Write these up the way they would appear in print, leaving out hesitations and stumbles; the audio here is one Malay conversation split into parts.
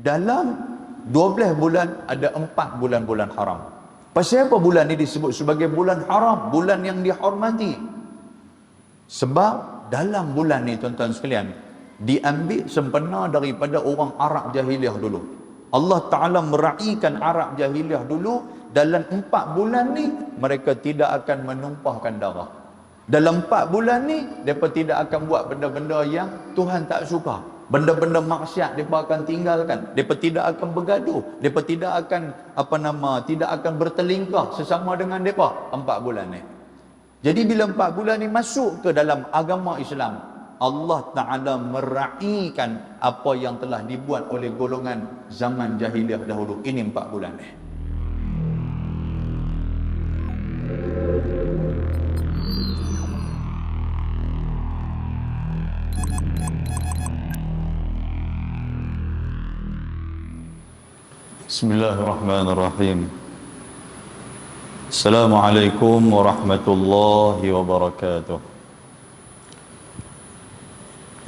dalam 12 bulan ada 4 bulan-bulan haram. Pasal apa bulan ini disebut sebagai bulan haram, bulan yang dihormati? Sebab dalam bulan ni tuan-tuan sekalian, diambil sempena daripada orang Arab jahiliah dulu. Allah Ta'ala meraihkan Arab jahiliah dulu. Dalam 4 bulan ni mereka tidak akan menumpahkan darah. Dalam 4 bulan ni mereka tidak akan buat benda-benda yang Tuhan tak suka. Benda-benda maksiat mereka akan tinggalkan. Mereka tidak akan bergaduh. Mereka tidak akan tidak akan bertelingkah sesama dengan mereka 4 bulan ni. Jadi bila 4 bulan ni masuk ke dalam agama Islam, Allah Ta'ala meraihkan apa yang telah dibuat oleh golongan zaman jahiliah dahulu. Ini 4 bulan ni. Bismillahirrahmanirrahim. Assalamualaikum warahmatullahi wabarakatuh.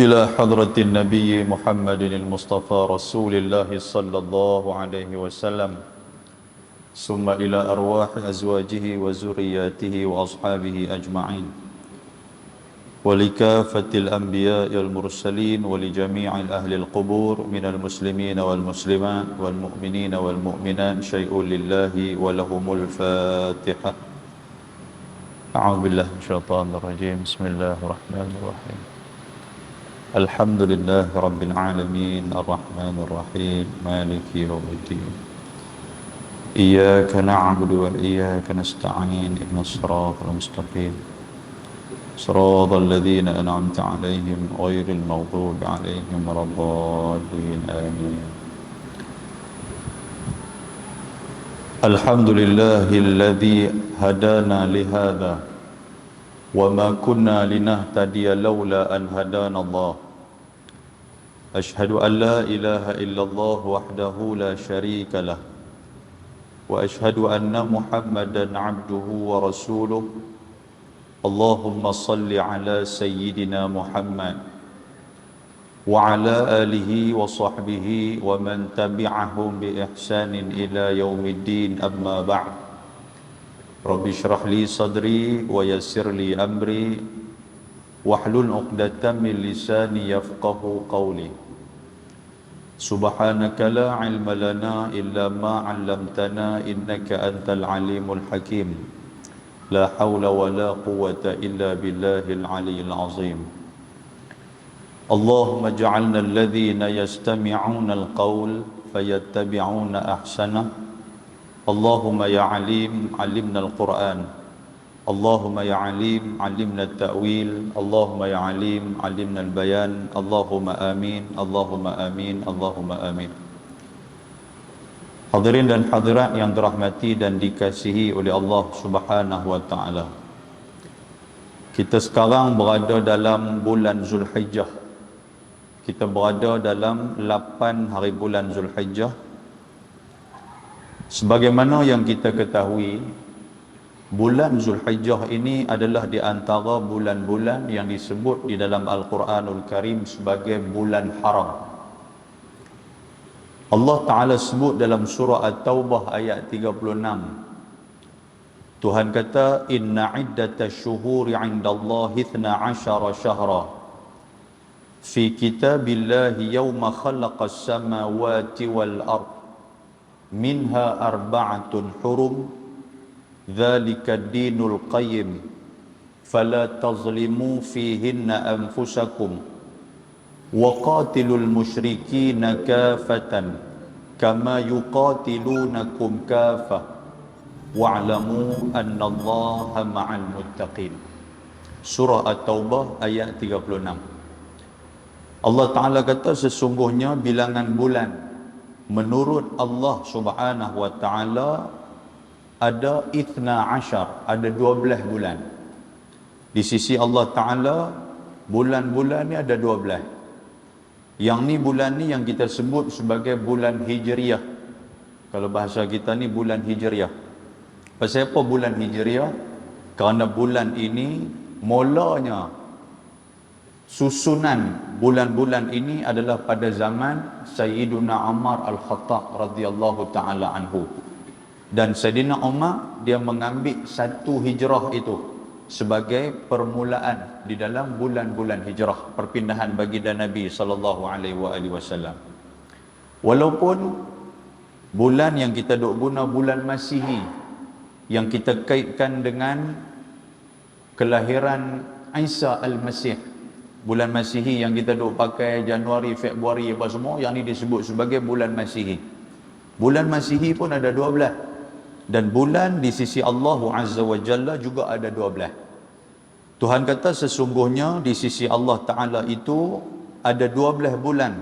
Ila hadratin Nabi Muhammadin al-Mustafa Rasulillah sallallahu alaihi wasallam. Summa ila arwahi azwajihi wa zurriyatihi wa ashabihi ajma'in. ولكافة الأنبياء والمرسلين ولجميع أهل القبور من المسلمين والمسلمات والمؤمنين والمؤمنات شيء لله ولهم الفاتحة. أعوذ بالله من الشيطان الرجيم. بسم الله الرحمن الرحيم. الحمد لله رب العالمين الرحمن الرحيم مالك يوم الدين. إياك نعبد وإياك نستعين اهدنا الصراط المستقيم صراط الذين أنعمت عليهم غير المغضوب عليهم ولا الضالين آمين. الحمد لله الذي هدانا لهذا وما كنا لنهتدي لولا أن هدانا الله. أشهد أن لا إله إلا الله وحده لا شريك له وأشهد أن محمدا عبده ورسوله. اللهم صل على سيدنا محمد وعلى آله وصحبه ومن تبعهم بإحسان إلى يوم الدين. أما بعد. رب اشرح لي صدري ويسر لي أمري واحلل عقدة من لساني يفقه قولي. سبحانك لا علم لنا إلا ما علمتنا إنك أنت العليم الحكيم. لا حول ولا قوة إلا بالله العلي العظيم. اللهم اجعلنا الذين يستمعون القول فيتبعون أحسنه. اللهم يا عليم علمنا القرآن. اللهم يا عليم علمنا التأويل. اللهم يا عليم علمنا البيان. اللهم آمين اللهم آمين اللهم آمين. Hadirin dan hadirat yang dirahmati dan dikasihi oleh Allah Subhanahu wa taala. Kita sekarang berada dalam bulan Zulhijjah. Kita berada dalam 8 hari bulan Zulhijjah. Sebagaimana yang kita ketahui, bulan Zulhijjah ini adalah di antara bulan-bulan yang disebut di dalam Al-Quranul Karim sebagai bulan haram. Allah Ta'ala sebut dalam surah At-Taubah ayat 36. Tuhan kata, Inna iddata syuhuri indallahi 12 syahra fi kitabillahi yawma khalaqas samawati wal ard minha arba'atun hurum dhalika ad-dinul qayyim fala tazlimu fihinna anfusakum وَقَاتِلُوا الْمُشْرِكِينَ كَافَةً كَمَا يُقَاتِلُونَكُمْ كَافَةً وَاعْلَمُوا أَنَّ اللَّهَ مَعَ الْمُتَّقِينَ. Surah At-Taubah ayat 36. Allah Ta'ala kata sesungguhnya bilangan bulan menurut Allah Subhanahu wa Ta'ala ada 12, ada 12 bulan. Di sisi Allah Ta'ala bulan-bulan ni ada 12. Yang ni bulan ni yang kita sebut sebagai bulan Hijriah. Kalau bahasa kita ni bulan Hijriah. Pasal apa bulan Hijriah? Kerana bulan ini mulanya susunan bulan-bulan ini adalah pada zaman Sayyiduna Umar Al-Khattab radhiyallahu taala anhu. Dan Sayyidina Umar dia mengambil satu hijrah itu sebagai permulaan di dalam bulan-bulan hijrah, perpindahan baginda Nabi sallallahu alaihi wasallam. Walaupun bulan yang kita duk guna bulan Masihi yang kita kaitkan dengan kelahiran Isa Al-Masih, bulan Masihi yang kita duk pakai Januari, Februari apa semua, yang ni disebut sebagai bulan Masihi. Bulan Masihi pun ada 12. Dan bulan di sisi Allah Azza wa Jalla juga ada 12. Tuhan kata sesungguhnya di sisi Allah Ta'ala itu ada 12 bulan.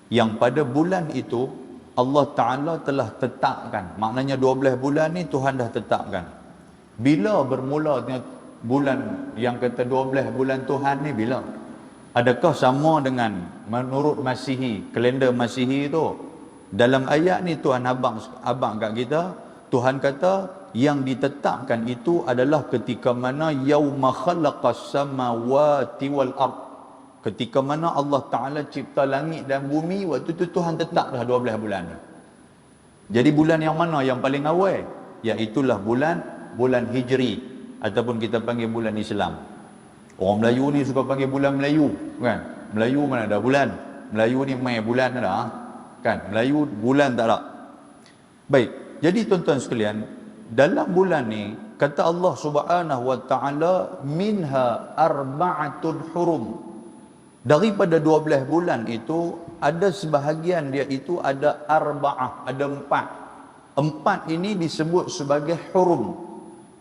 Yang pada bulan itu Allah Ta'ala telah tetapkan. Maknanya 12 bulan ni Tuhan dah tetapkan. Bila bermula bulan yang kata 12 bulan Tuhan ni bila? Adakah sama dengan menurut Masihi, kalender Masihi itu? Dalam ayat ni Tuhan abang kat kita, Tuhan kata yang ditetapkan itu adalah ketika mana yauma khalaqas samawati wal ard. Ketika mana Allah Ta'ala cipta langit dan bumi, waktu tu Tuhan tetap dah 12 bulan. Jadi bulan yang mana yang paling awal? Iaitulah bulan Hijri ataupun kita panggil bulan Islam. Orang Melayu ni suka panggil bulan Melayu, kan? Melayu mana ada bulan? Melayu ni main bulan ada, kan? Melayu bulan tak ada. Baik. Jadi tuan-tuan sekalian, dalam bulan ni kata Allah Subhanahu wa taala minha arba'atun hurum. Daripada 12 bulan itu ada sebahagian dia itu ada arba'ah, ada 4. 4 ini disebut sebagai hurum.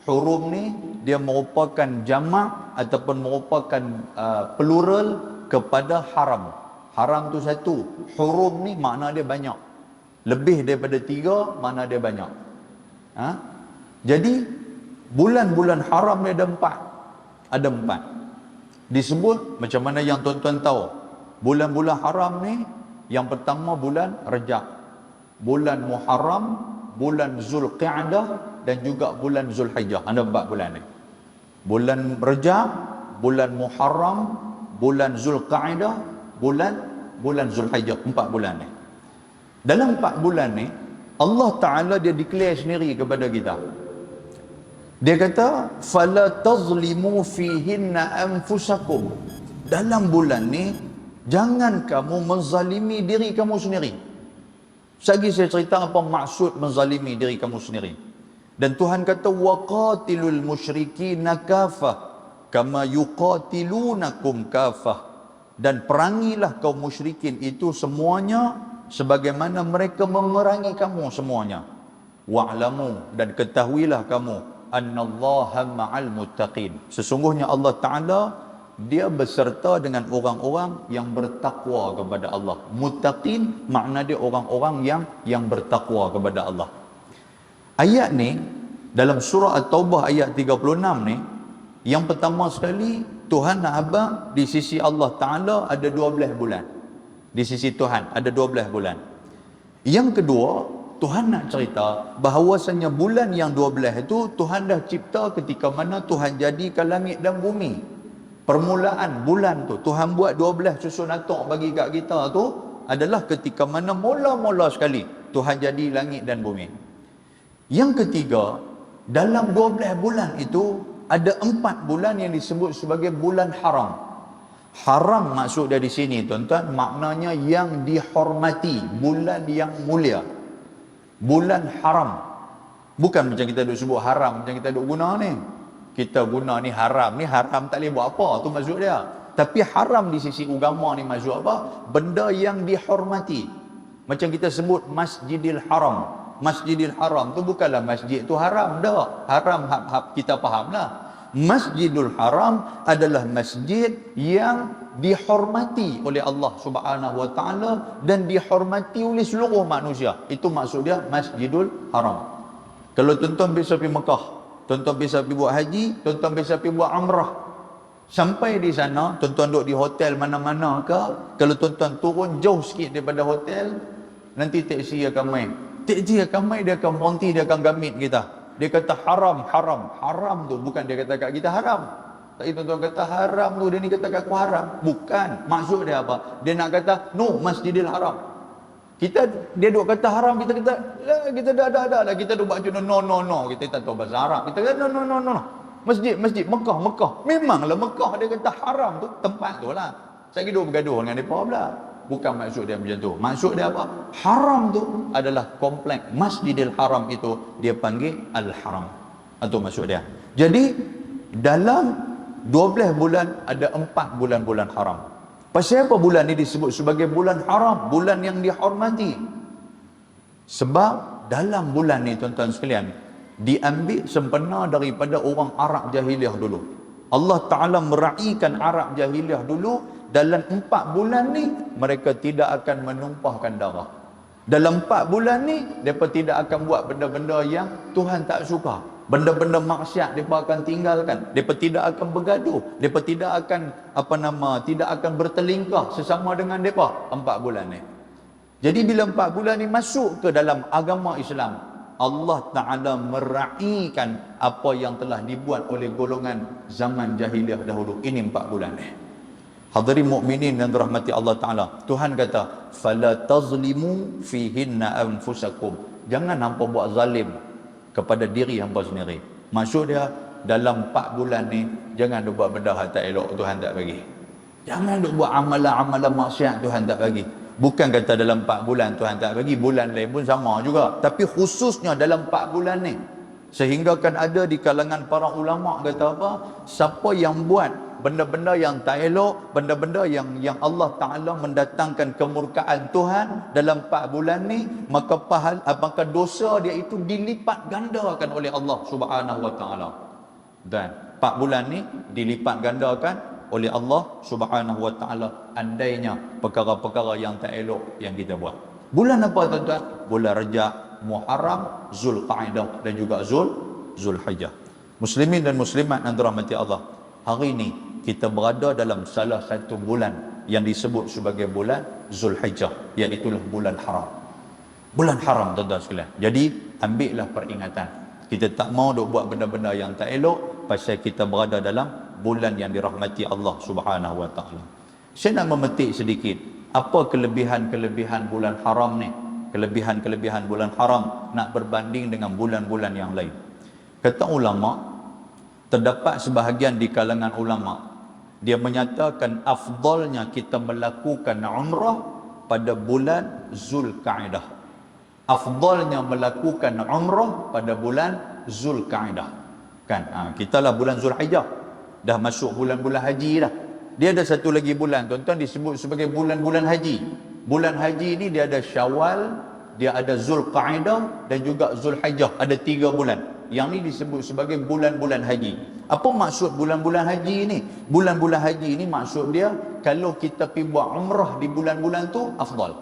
Hurum ni dia merupakan jamak ataupun merupakan plural kepada haram. Haram tu satu, hurum ni makna dia banyak. Lebih daripada 3, mana dia banyak. Jadi bulan-bulan haram ni ada 4. Ada 4. Disebut macam mana yang tuan-tuan tahu. Bulan-bulan haram ni yang pertama bulan Rajab, bulan Muharram, bulan Zulqia'dah dan juga bulan Zulhijjah. Ada 4 bulan ni. Bulan Rajab, bulan Muharram, bulan Zulqa'dah, bulan Zulhijjah. 4 bulan ni. Dalam 4 bulan ni Allah Ta'ala dia declare sendiri kepada kita. Dia kata fala tazlimu fihinna anfusakum. Dalam bulan ni jangan kamu menzalimi diri kamu sendiri. Lagi saya cerita apa maksud menzalimi diri kamu sendiri. Dan Tuhan kata waqatilul musyrikina kafah kama yuqatilunakum kafah. Dan perangilah kaum musyrikin itu semuanya sebagaimana mereka memerangi kamu semuanya. Wa'lamu, dan ketahuilah kamu annallaha ma'al muttaqin. Sesungguhnya Allah Ta'ala dia beserta dengan orang-orang yang bertakwa kepada Allah. Muttaqin makna dia orang-orang yang bertakwa kepada Allah. Ayat ni dalam surah At-Taubah ayat 36 ni, yang pertama sekali Tuhan nak abang di sisi Allah Ta'ala ada 12 bulan. Di sisi Tuhan ada 12 bulan. Yang kedua, Tuhan nak cerita bahawasanya bulan yang 12 itu Tuhan dah cipta ketika mana Tuhan jadikan langit dan bumi. Permulaan bulan tu Tuhan buat 12 susun atok bagi kat kita tu adalah ketika mana mula-mula sekali Tuhan jadi langit dan bumi. Yang ketiga, dalam 12 bulan itu ada 4 bulan yang disebut sebagai bulan haram. Haram maksud dari sini tuan-tuan, maknanya yang dihormati, bulan yang mulia. Bulan haram. Bukan macam kita duk sebut haram, macam kita duk guna ni. Kita guna ni haram tak boleh buat apa, tu maksud dia. Tapi haram di sisi agama ni maksud apa? Benda yang dihormati. Macam kita sebut Masjidil Haram. Masjidil Haram tu bukanlah masjid tu haram dah. Haram kita faham lah. Masjidul Haram adalah masjid yang dihormati oleh Allah Subhanahu wa taala dan dihormati oleh seluruh manusia. Itu maksud dia Masjidul Haram. Kalau tuan-tuan biasa pergi Mekah, tuan-tuan biasa pergi buat haji, tuan-tuan biasa pergi buat umrah. Sampai di sana, tuan-tuan duduk di hotel mana-mana ke, kalau tuan-tuan turun jauh sikit daripada hotel, nanti teksi akan main. Teksi akan main, dia akan berhenti, dia akan gamit kita. Dia kata haram, haram. Haram tu bukan dia kata kat kita haram. Tapi tuan-tuan kata haram tu, dia ni kata aku haram. Bukan. Maksud dia apa? Dia nak kata, no, Masjidil Haram. Dia duk kata haram, kita kata, lah, kita dah. Kita duk buat macam no. Kita tak tahu bahasa Arab. Kita kata, no. Masjid, Mekah. Memanglah Mekah, dia kata haram tu, tempat tu lah. Saya duk bergaduh dengan mereka pula. Bukan maksud dia macam tu. Maksud dia apa? Haram tu adalah kompleks Masjidil Haram itu, dia panggil Al-Haram. Itu maksud dia. Jadi, dalam 12 bulan ada 4 bulan-bulan haram. Pasal apa bulan ni disebut sebagai bulan haram, bulan yang dihormati? Sebab dalam bulan ni tuan-tuan sekalian, diambil sempena daripada orang Arab jahiliah dulu. Allah Ta'ala meraihkan Arab jahiliah dulu. Dalam 4 bulan ni mereka tidak akan menumpahkan darah. Dalam 4 bulan ni mereka tidak akan buat benda-benda yang Tuhan tak suka. Benda-benda maksiat mereka akan tinggalkan. Mereka tidak akan bergaduh. Mereka tidak akan tidak akan bertelingkah sesama dengan mereka 4 bulan ni. Jadi bila 4 bulan ni masuk ke dalam agama Islam, Allah Ta'ala meraihkan apa yang telah dibuat oleh golongan zaman jahiliah dahulu. Ini 4 bulan ni. Hadirin mukminin yang dirahmati Allah Ta'ala, Tuhan kata, fala tazlimu fihinna anfusakum. Jangan hampa buat zalim kepada diri hampa sendiri. Maksud dia, dalam 4 bulan ni jangan duk buat benda yang tak elok, Tuhan tak bagi. Jangan duk buat amalan-amalan maksiat, Tuhan tak bagi. Bukan kata dalam 4 bulan Tuhan tak bagi, bulan lain pun sama juga. Tapi khususnya dalam 4 bulan ni, sehingga kan ada di kalangan para ulama kata apa, siapa yang buat benda-benda yang tak elok, benda-benda yang Allah Ta'ala mendatangkan kemurkaan Tuhan dalam 4 bulan ni, maka dosa dia itu dilipat gandakan oleh Allah Subhanahu Wa Ta'ala. Dan 4 bulan ni dilipat gandakan oleh Allah Subhanahu Wa Ta'ala andainya perkara-perkara yang tak elok yang kita buat. Bulan apa tuan-tuan? Bulan Rajab, Muharram, Zulqa'dah dan juga Zulhijjah. Muslimin dan muslimat yang dirahmati Allah, hari ini kita berada dalam salah satu bulan yang disebut sebagai bulan Zulhijjah, iaitu bulan haram. Bulan haram tuan-tuan sekalian. Jadi ambillah peringatan. Kita tak mau duk buat benda-benda yang tak elok pasal kita berada dalam bulan yang dirahmati Allah Subhanahu Wa Ta'ala. Saya nak memetik sedikit apa kelebihan-kelebihan bulan haram ni. Kelebihan-kelebihan bulan haram nak berbanding dengan bulan-bulan yang lain. Kata ulama, terdapat sebahagian di kalangan ulama, dia menyatakan afdalnya kita melakukan umrah pada bulan Zulqa'dah. Afdalnya melakukan umrah pada bulan Zulqa'dah. Kan? Kita lah bulan Zulhijjah. Dah masuk bulan-bulan haji dah. Dia ada satu lagi bulan, tuan-tuan, disebut sebagai bulan-bulan haji. Bulan haji ni dia ada Syawal, dia ada Zulqa'dah dan juga Zulhijjah. Ada 3 bulan. Yang ni disebut sebagai bulan-bulan haji. Apa maksud bulan-bulan haji ni? Bulan-bulan haji ni maksud dia, kalau kita pergi buat umrah di bulan-bulan tu, afdal.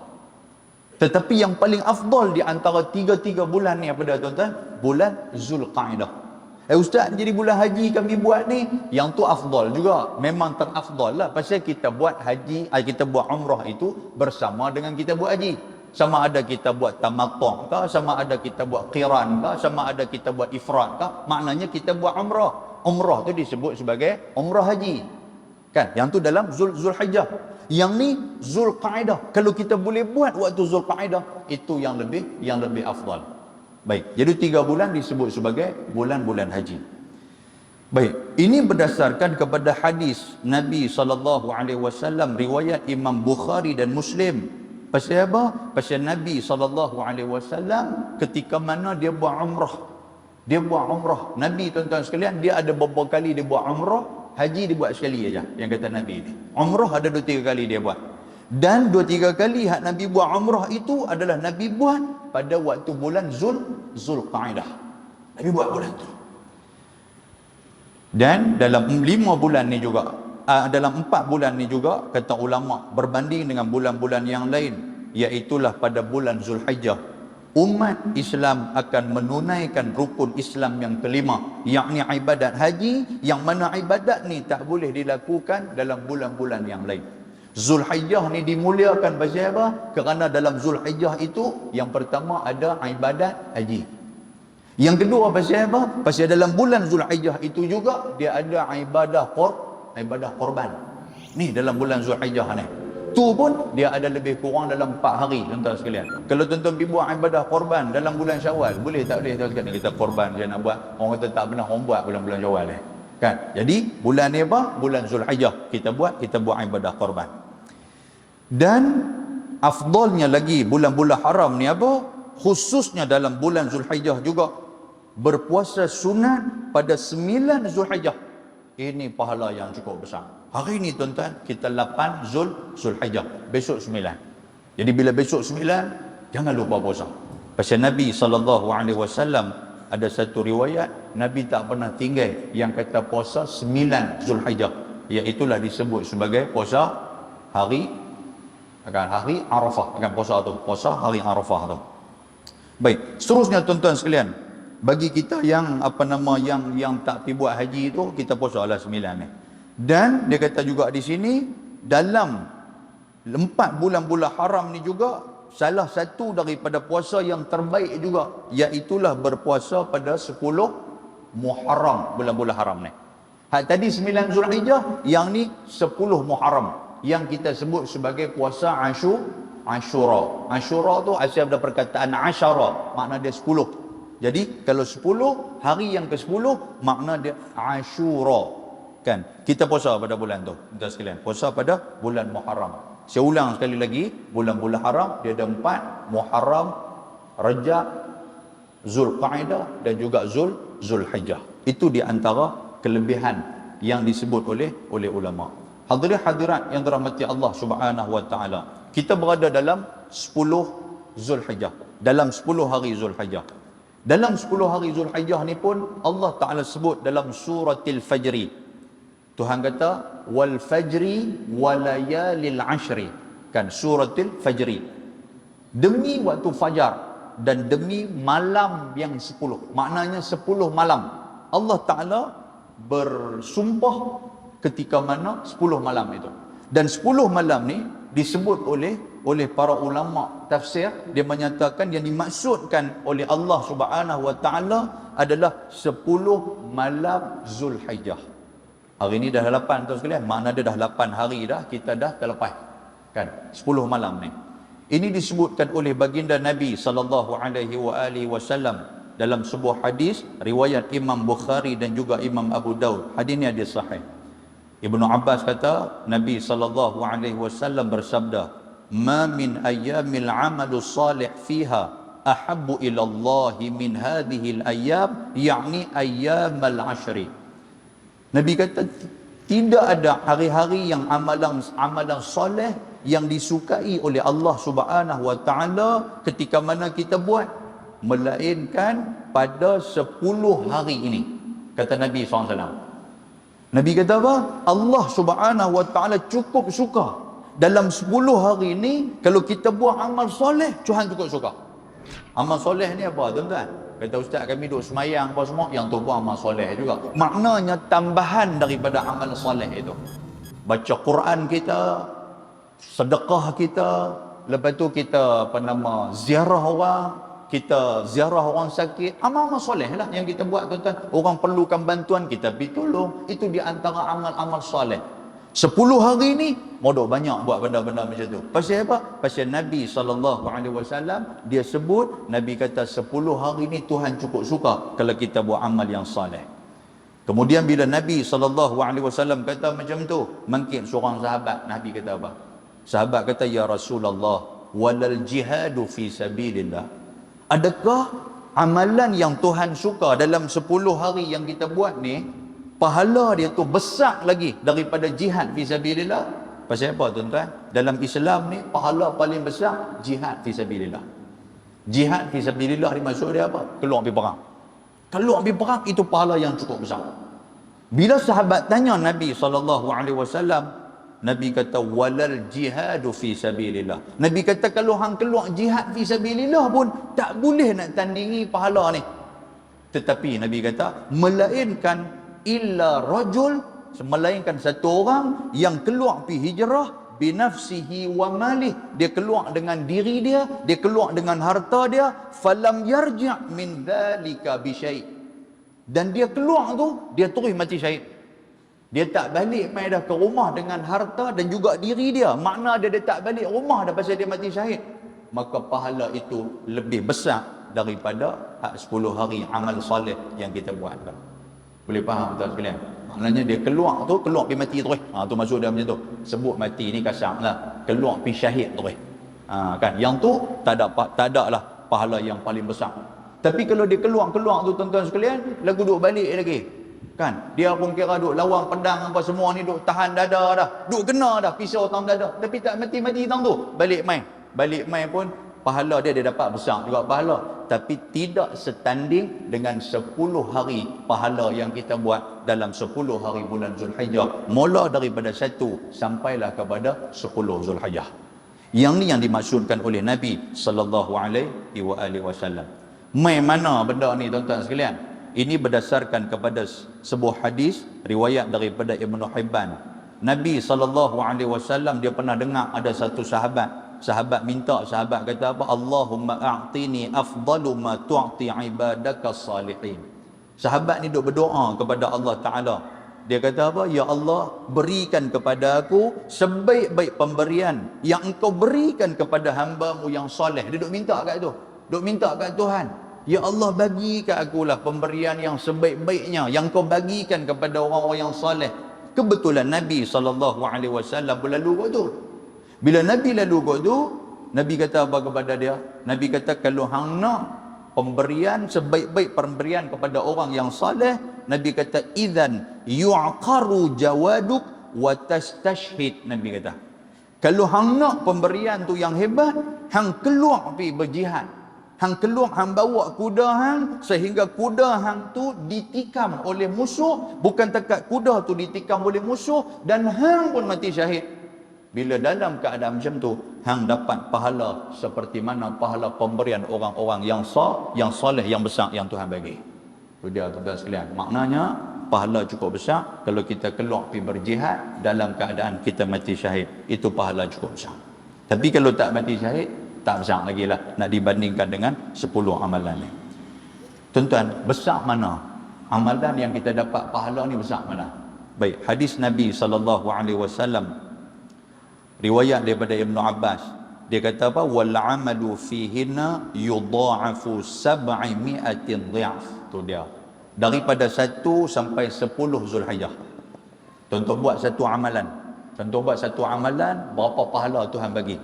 Tetapi yang paling afdal di antara 3 bulan ni apa dah tuan-tuan? Bulan Zulqa'dah. Ustaz, jadi bulan haji kami buat ni, yang tu afdal juga. Memang terafdal lah. Pasal kita buat haji, kita buat umrah itu bersama dengan kita buat haji. Sama ada kita buat tamattu' ke, sama ada kita buat qiran ke, sama ada kita buat ifrad ke, maknanya kita buat umrah. Umrah tu disebut sebagai umrah haji. Kan? Yang tu dalam Zulhijjah. Yang ni Zulqa'dah. Kalau kita boleh buat waktu Zulqa'dah, itu yang lebih afdal. Baik. Jadi 3 bulan disebut sebagai bulan-bulan haji. Baik. Ini berdasarkan kepada hadis Nabi SAW, riwayat Imam Bukhari dan Muslim. Pasal apa? Pasal Nabi SAW ketika mana dia buat umrah. Dia buat umrah. Nabi, tuan-tuan sekalian, dia ada beberapa kali dia buat umrah. Haji dia buat sekali aja, yang kata Nabi ni. Umrah ada 2-3 kali dia buat. Dan 2-3 kali hak Nabi buat umrah itu adalah Nabi buat pada waktu bulan Zulqa'dah. Nabi buat bulan tu. Dan dalam 5 bulan ni juga, dalam 4 bulan ni juga, kata ulama, berbanding dengan bulan-bulan yang lain, iaitulah pada bulan Zulhijjah, umat Islam akan menunaikan rukun Islam yang kelima, yakni ibadat haji, yang mana ibadat ni tak boleh dilakukan dalam bulan-bulan yang lain. Zulhijjah ni dimuliakan pasal apa? Kerana dalam Zulhijjah itu yang pertama ada ibadat haji. Yang kedua pasal apa? Pasal dalam bulan Zulhijjah itu juga dia ada ibadah korban. Ni dalam bulan Zulhijjah ni. Tu pun dia ada lebih kurang dalam 4 hari, tuan-tuan sekalian. Kalau tuan-tuan pergi buat ibadah korban dalam bulan Syawal, boleh tak boleh tuan sekalian kita korban dia nak buat. Orang kata tak pernah orang buat bulan-bulan Syawal ni. Kan? Jadi bulan ni apa? Bulan Zulhijjah. Kita buat ibadah korban. Dan afdalnya lagi bulan-bulan haram ni apa? Khususnya dalam bulan Zulhijjah juga berpuasa sunat pada 9 Zulhijjah. Ini pahala yang cukup besar. Hari ni tuan-tuan, kita 8 Zulhijjah. Besok 9. Jadi bila besok 9, jangan lupa puasa. Pasal Nabi SAW ada satu riwayat, Nabi tak pernah tinggal yang kata puasa 9 Zulhijjah. Iaitulah disebut sebagai puasa hari Arafah. Puasa hari Arafah tu. Baik, seterusnya tuan-tuan sekalian, bagi kita yang yang tak pergi buat haji itu, kita puasa lah 9 ni. Dan dia kata juga di sini, dalam 4 bulan-bulan haram ni juga, salah satu daripada puasa yang terbaik juga, iaitulah berpuasa pada 10 Muharram, bulan-bulan haram ni. Tadi 9 Zulhijjah, yang ni 10 Muharram, yang kita sebut sebagai puasa Ashura. Ashura tu asal dari perkataan Asyara, makna dia 10. Jadi kalau 10, hari yang ke-10 makna dia Ashura. Kan? Kita puasa pada bulan tu, tuan sekalian. Puasa pada bulan Muharram. Saya ulang sekali lagi, bulan-bulan haram dia ada 4, Muharram, Rajab, Zulqa'dah dan juga Zulhijjah. Itu di antara kelebihan yang disebut oleh ulama. Hadirin hadirat yang dirahmati Allah Subhanahu wa taala. Kita berada dalam 10 Zulhijjah. Dalam 10 hari Zulhijjah. Dalam 10 hari Zulhijjah ni pun Allah Taala sebut dalam suratil Fajri. Tuhan kata wal fajri walayalil ashri. Kan, suratil Fajri. Demi waktu fajar dan demi malam yang 10. Maknanya 10 malam. Allah Taala bersumpah ketika mana 10 malam itu. Dan 10 malam ni disebut oleh para ulama tafsir, dia menyatakan yang dimaksudkan oleh Allah Subhanahu wa taala adalah 10 malam Zulhijjah. Hari ni dah 8 tuan sekalian, makna dia dah 8 hari dah kita dah terlepas. Kan? 10 malam ni. Ini disebutkan oleh baginda Nabi sallallahu alaihi wasallam dalam sebuah hadis riwayat Imam Bukhari dan juga Imam Abu Daud. Hadis ni ada sahih. Ibnu Abbas kata Nabi sallallahu alaihi wasallam bersabda, "Ma min ayyamil 'amalu salih fiha ahabbu ila Allah min hadhihi al-ayyam, yakni ayyamal 'ashri." Nabi kata tidak ada hari-hari yang amalan soleh yang disukai oleh Allah Subhanahu wa taala ketika mana kita buat, melainkan pada 10 hari ini, kata Nabi SAW. Nabi kata apa? Allah Subhanahu wa taala cukup suka dalam 10 hari ini kalau kita buat amal soleh, Tuhan cukup suka. Amal soleh ni apa tuan-tuan? Kata ustaz, kami duduk semayang apa semua, yang tu pun amal soleh juga. Maknanya tambahan daripada amal soleh itu. Baca Quran kita, sedekah kita, lepas tu kita ziarah orang, kita ziarah orang sakit, amal-amal soleh lah yang kita buat tuan-tuan. Orang perlukan bantuan, kita pergi tolong. Itu di antara amal-amal soleh. 10 hari ni modok banyak buat benda-benda macam tu. Pasal apa? Pasal Nabi SAW dia sebut, Nabi kata 10 hari ni Tuhan cukup suka kalau kita buat amal yang soleh. Kemudian bila Nabi SAW kata macam tu, mungkin seorang sahabat, Nabi kata apa? Sahabat kata, ya Rasulullah, walal jihadu fi sabilillah. Adakah amalan yang Tuhan suka dalam 10 hari yang kita buat ni, pahala dia tu besar lagi daripada jihad fi sabilillah? Pasal apa tuan-tuan? Dalam Islam ni pahala paling besar jihad fi sabilillah. Jihad fi sabilillah ni maksud dia apa? Keluar pergi perang. Keluar pergi perang itu pahala yang cukup besar. Bila sahabat tanya Nabi SAW, Nabi kata walal jihadu fi sabilillah. Nabi kata kalau hang keluar jihad fi sabilillah pun tak boleh nak tandingi pahala ni. Tetapi Nabi kata melainkan illa rajul, melainkan satu orang yang keluar pergi hijrah binafsihi wa malih, dia keluar dengan diri dia, dia keluar dengan harta dia, falam yarji' min dzalika bi syai', dan dia keluar tu dia terus mati syahid. Dia tak balik mai dah ke rumah dengan harta dan juga diri dia, makna dia tak balik rumah dah pasal dia mati syahid, maka pahala itu lebih besar daripada 10 hari amal soleh yang kita buat. Boleh faham tak sekalian? Maknanya dia keluar tu, keluar pergi mati terus. Tu maksud dia macam tu. Sebut mati ni kasar lah. Keluar pergi syahid terus. Kan? Yang tu tak ada lah pahala yang paling besar. Tapi kalau dia keluar tu tuan-tuan sekalian, lagu duk balik lagi. Kan? Dia pun kira duk lawan pedang apa semua ni, duk tahan dada dah. Duk kena dah pisau tang dada. Tapi tak mati-mati tang tu. Balik mai pun pahala dia dapat besar juga pahala. Tapi tidak setanding dengan 10 hari pahala yang kita buat dalam 10 hari bulan Zulhijjah. Mula daripada 1 sampailah kepada 10 Zulhijjah. Yang ni yang dimaksudkan oleh Nabi sallallahu alaihi wasallam. Mai mana benda ni tuan-tuan sekalian? Ini berdasarkan kepada sebuah hadis riwayat daripada Ibnu Hibban. Nabi sallallahu alaihi wasallam dia pernah dengar ada satu sahabat minta, sahabat kata apa? Allahumma a'tini afdalu ma tu'ti ibadaka salihin. Sahabat ni duk berdoa kepada Allah Ta'ala. Dia kata apa? Ya Allah, berikan kepada aku sebaik-baik pemberian yang engkau berikan kepada hamba-Mu yang soleh. Dia duk minta kat tu. Duk minta kat Tuhan. Ya Allah, bagi kat akulah pemberian yang sebaik-baiknya yang kau bagikan kepada orang-orang yang soleh. Kebetulan Nabi SAW berlalu kat tu. Bila Nabi lalu kat tu, Nabi kata apa kepada dia? Nabi kata, kalau hang nak pemberian sebaik-baik pemberian kepada orang yang saleh, Nabi kata, idzan yu'qaru jawaduk wa tastashhid. Nabi kata, kalau hang nak pemberian tu yang hebat, hang keluar pergi berjihad. Hang keluar, hang bawa kuda hang sehingga kuda hang tu ditikam oleh musuh. Bukan takat kuda tu ditikam oleh musuh dan hang pun mati syahid. Bila dalam keadaan macam tu, hang dapat pahala seperti mana pahala pemberian orang-orang yang soleh, yang besar yang Tuhan bagi. Itu dia tuan-tuan sekalian. Maknanya pahala cukup besar kalau kita keluar pergi berjihad dalam keadaan kita mati syahid. Itu pahala cukup besar. Tapi kalau tak mati syahid, tak besar lagi lah nak dibandingkan dengan 10 amalan ni. Tuan-tuan, besar mana amalan yang kita dapat pahala ni, besar mana? Baik, hadis Nabi SAW riwayat daripada Ibnu Abbas, dia kata apa? Wal amalu fihinna yudha'afu 700 dha'f. Tu dia. Daripada 1 sampai 10 Zulhijjah. Contoh buat satu amalan. Berapa pahala Tuhan bagi?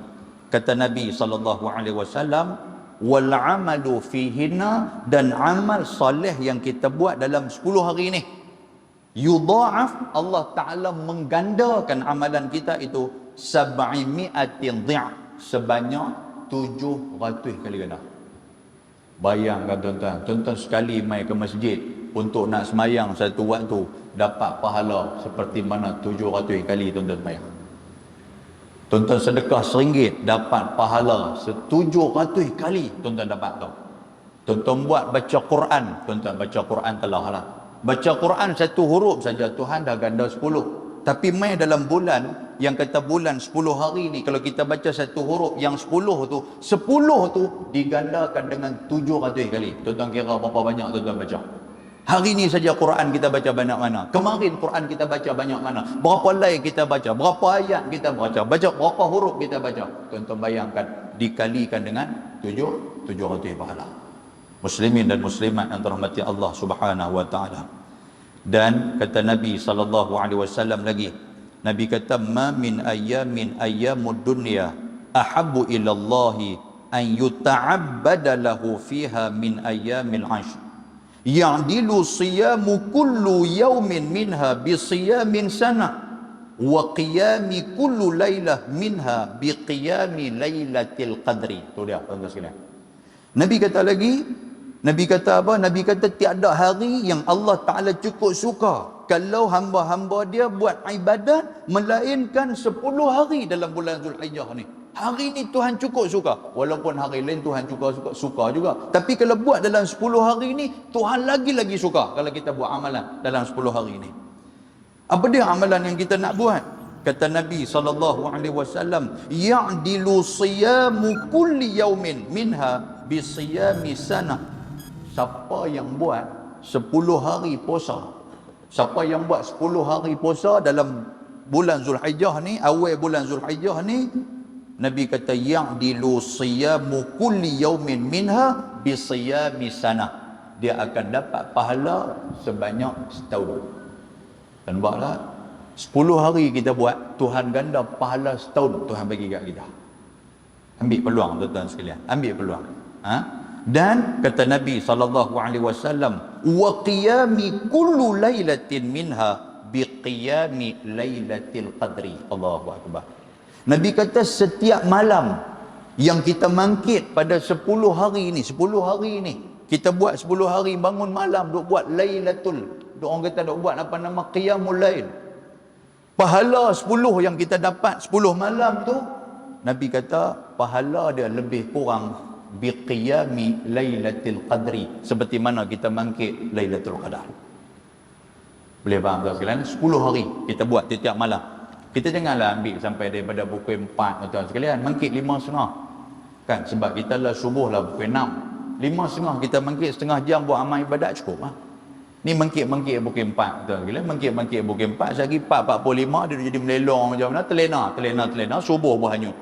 Kata Nabi SAW, wal amalu fihinna, dan amal soleh yang kita buat dalam 10 hari ni, yudha'af, Allah Ta'ala menggandakan amalan kita itu 700 dha'f, sebanyak 700 kali ganda. Bayangkan tuan-tuan sekali mai ke masjid untuk nak semayang satu waktu dapat pahala seperti mana 700 kali tuan-tuan semayang. Tuan-tuan sedekah RM1 dapat pahala 700 kali tuan-tuan dapat tu. Tuan-tuan buat baca Quran, tuan-tuan baca Quran telah lah. Baca Quran satu huruf saja Tuhan dah ganda 10. Tapi mai dalam bulan, yang kata bulan 10 hari ni, kalau kita baca satu huruf yang 10 tu digandakan dengan 700 kali. Tuan-tuan kira berapa banyak tuan-tuan baca? Hari ni saja Quran kita baca banyak mana? Kemarin Quran kita baca banyak mana? Berapa lain kita baca? Berapa ayat kita baca? Berapa huruf kita baca? Tuan-tuan bayangkan, dikalikan dengan 700 pahala. Muslimin dan muslimat yang dirahmati Allah Subhanahu wa taala. Dan kata Nabi SAW lagi, Nabi kata, ma min ayyamin ayyamud dunya ahabbu ila Allah an yuta'abbada lahu fiha min ayyamil 'ashr ya'dilu siyamu kullu yawmin minha bi siyamin sana wa qiyami kullu lailah minha bi qiyami lailatul qadri. Tu dia tuan-tuan sekalian. Nabi kata lagi, Nabi kata apa? Nabi kata tiada hari yang Allah Ta'ala cukup suka kalau hamba-hamba dia buat ibadat melainkan 10 hari dalam bulan Zulhijjah ni. Hari ni Tuhan cukup suka. Walaupun hari lain Tuhan suka juga. Tapi kalau buat dalam 10 hari ni, Tuhan lagi-lagi suka kalau kita buat amalan dalam 10 hari ni. Apa dia amalan yang kita nak buat? Kata Nabi SAW, ya'dilu siyamu kulli yaumin minha bi siyami sana. Siapa yang buat 10 hari puasa, siapa yang buat 10 hari puasa dalam bulan Zulhijjah ni, awal bulan Zulhijjah ni, Nabi kata ya'dilu siyamu kulli yaumin minha bi siyami sana. Dia akan dapat pahala sebanyak setahun. Dan buatlah 10 hari kita buat, Tuhan ganda pahala setahun Tuhan bagi kat kita. Ambil peluang tuan-tuan sekalian, ambil peluang. Dan kata Nabi SAW, wa qiyami kullu lailatin minha bi qiyami lailatil qadri. Allahu akbar. Nabi kata setiap malam yang kita mangkit pada 10 hari ni, 10 hari ni kita buat 10 hari, bangun malam duk buat lailatul, orang kata duk buat apa nama, qiyamul lail. Pahala 10 yang kita dapat 10 malam tu, Nabi kata pahala dia lebih kurang biqiyami lailatul qadri, seperti mana kita bangkit lailatul qadar. Boleh faham tak sekalian? 10 hari kita buat setiap malam. Kita janganlah ambil sampai daripada pukul 4 tuan sekalian, bangkit 5.30 kan, sebab kita lah subuh lah pukul 6, 5.30 kita bangkit setengah jam buat amal ibadat cukup lah. Ni bangkit pukul 4 tuan sekalian, bangkit pukul 4, sehari 4.45 dia jadi melelong macam mana, telena subuh berhanyut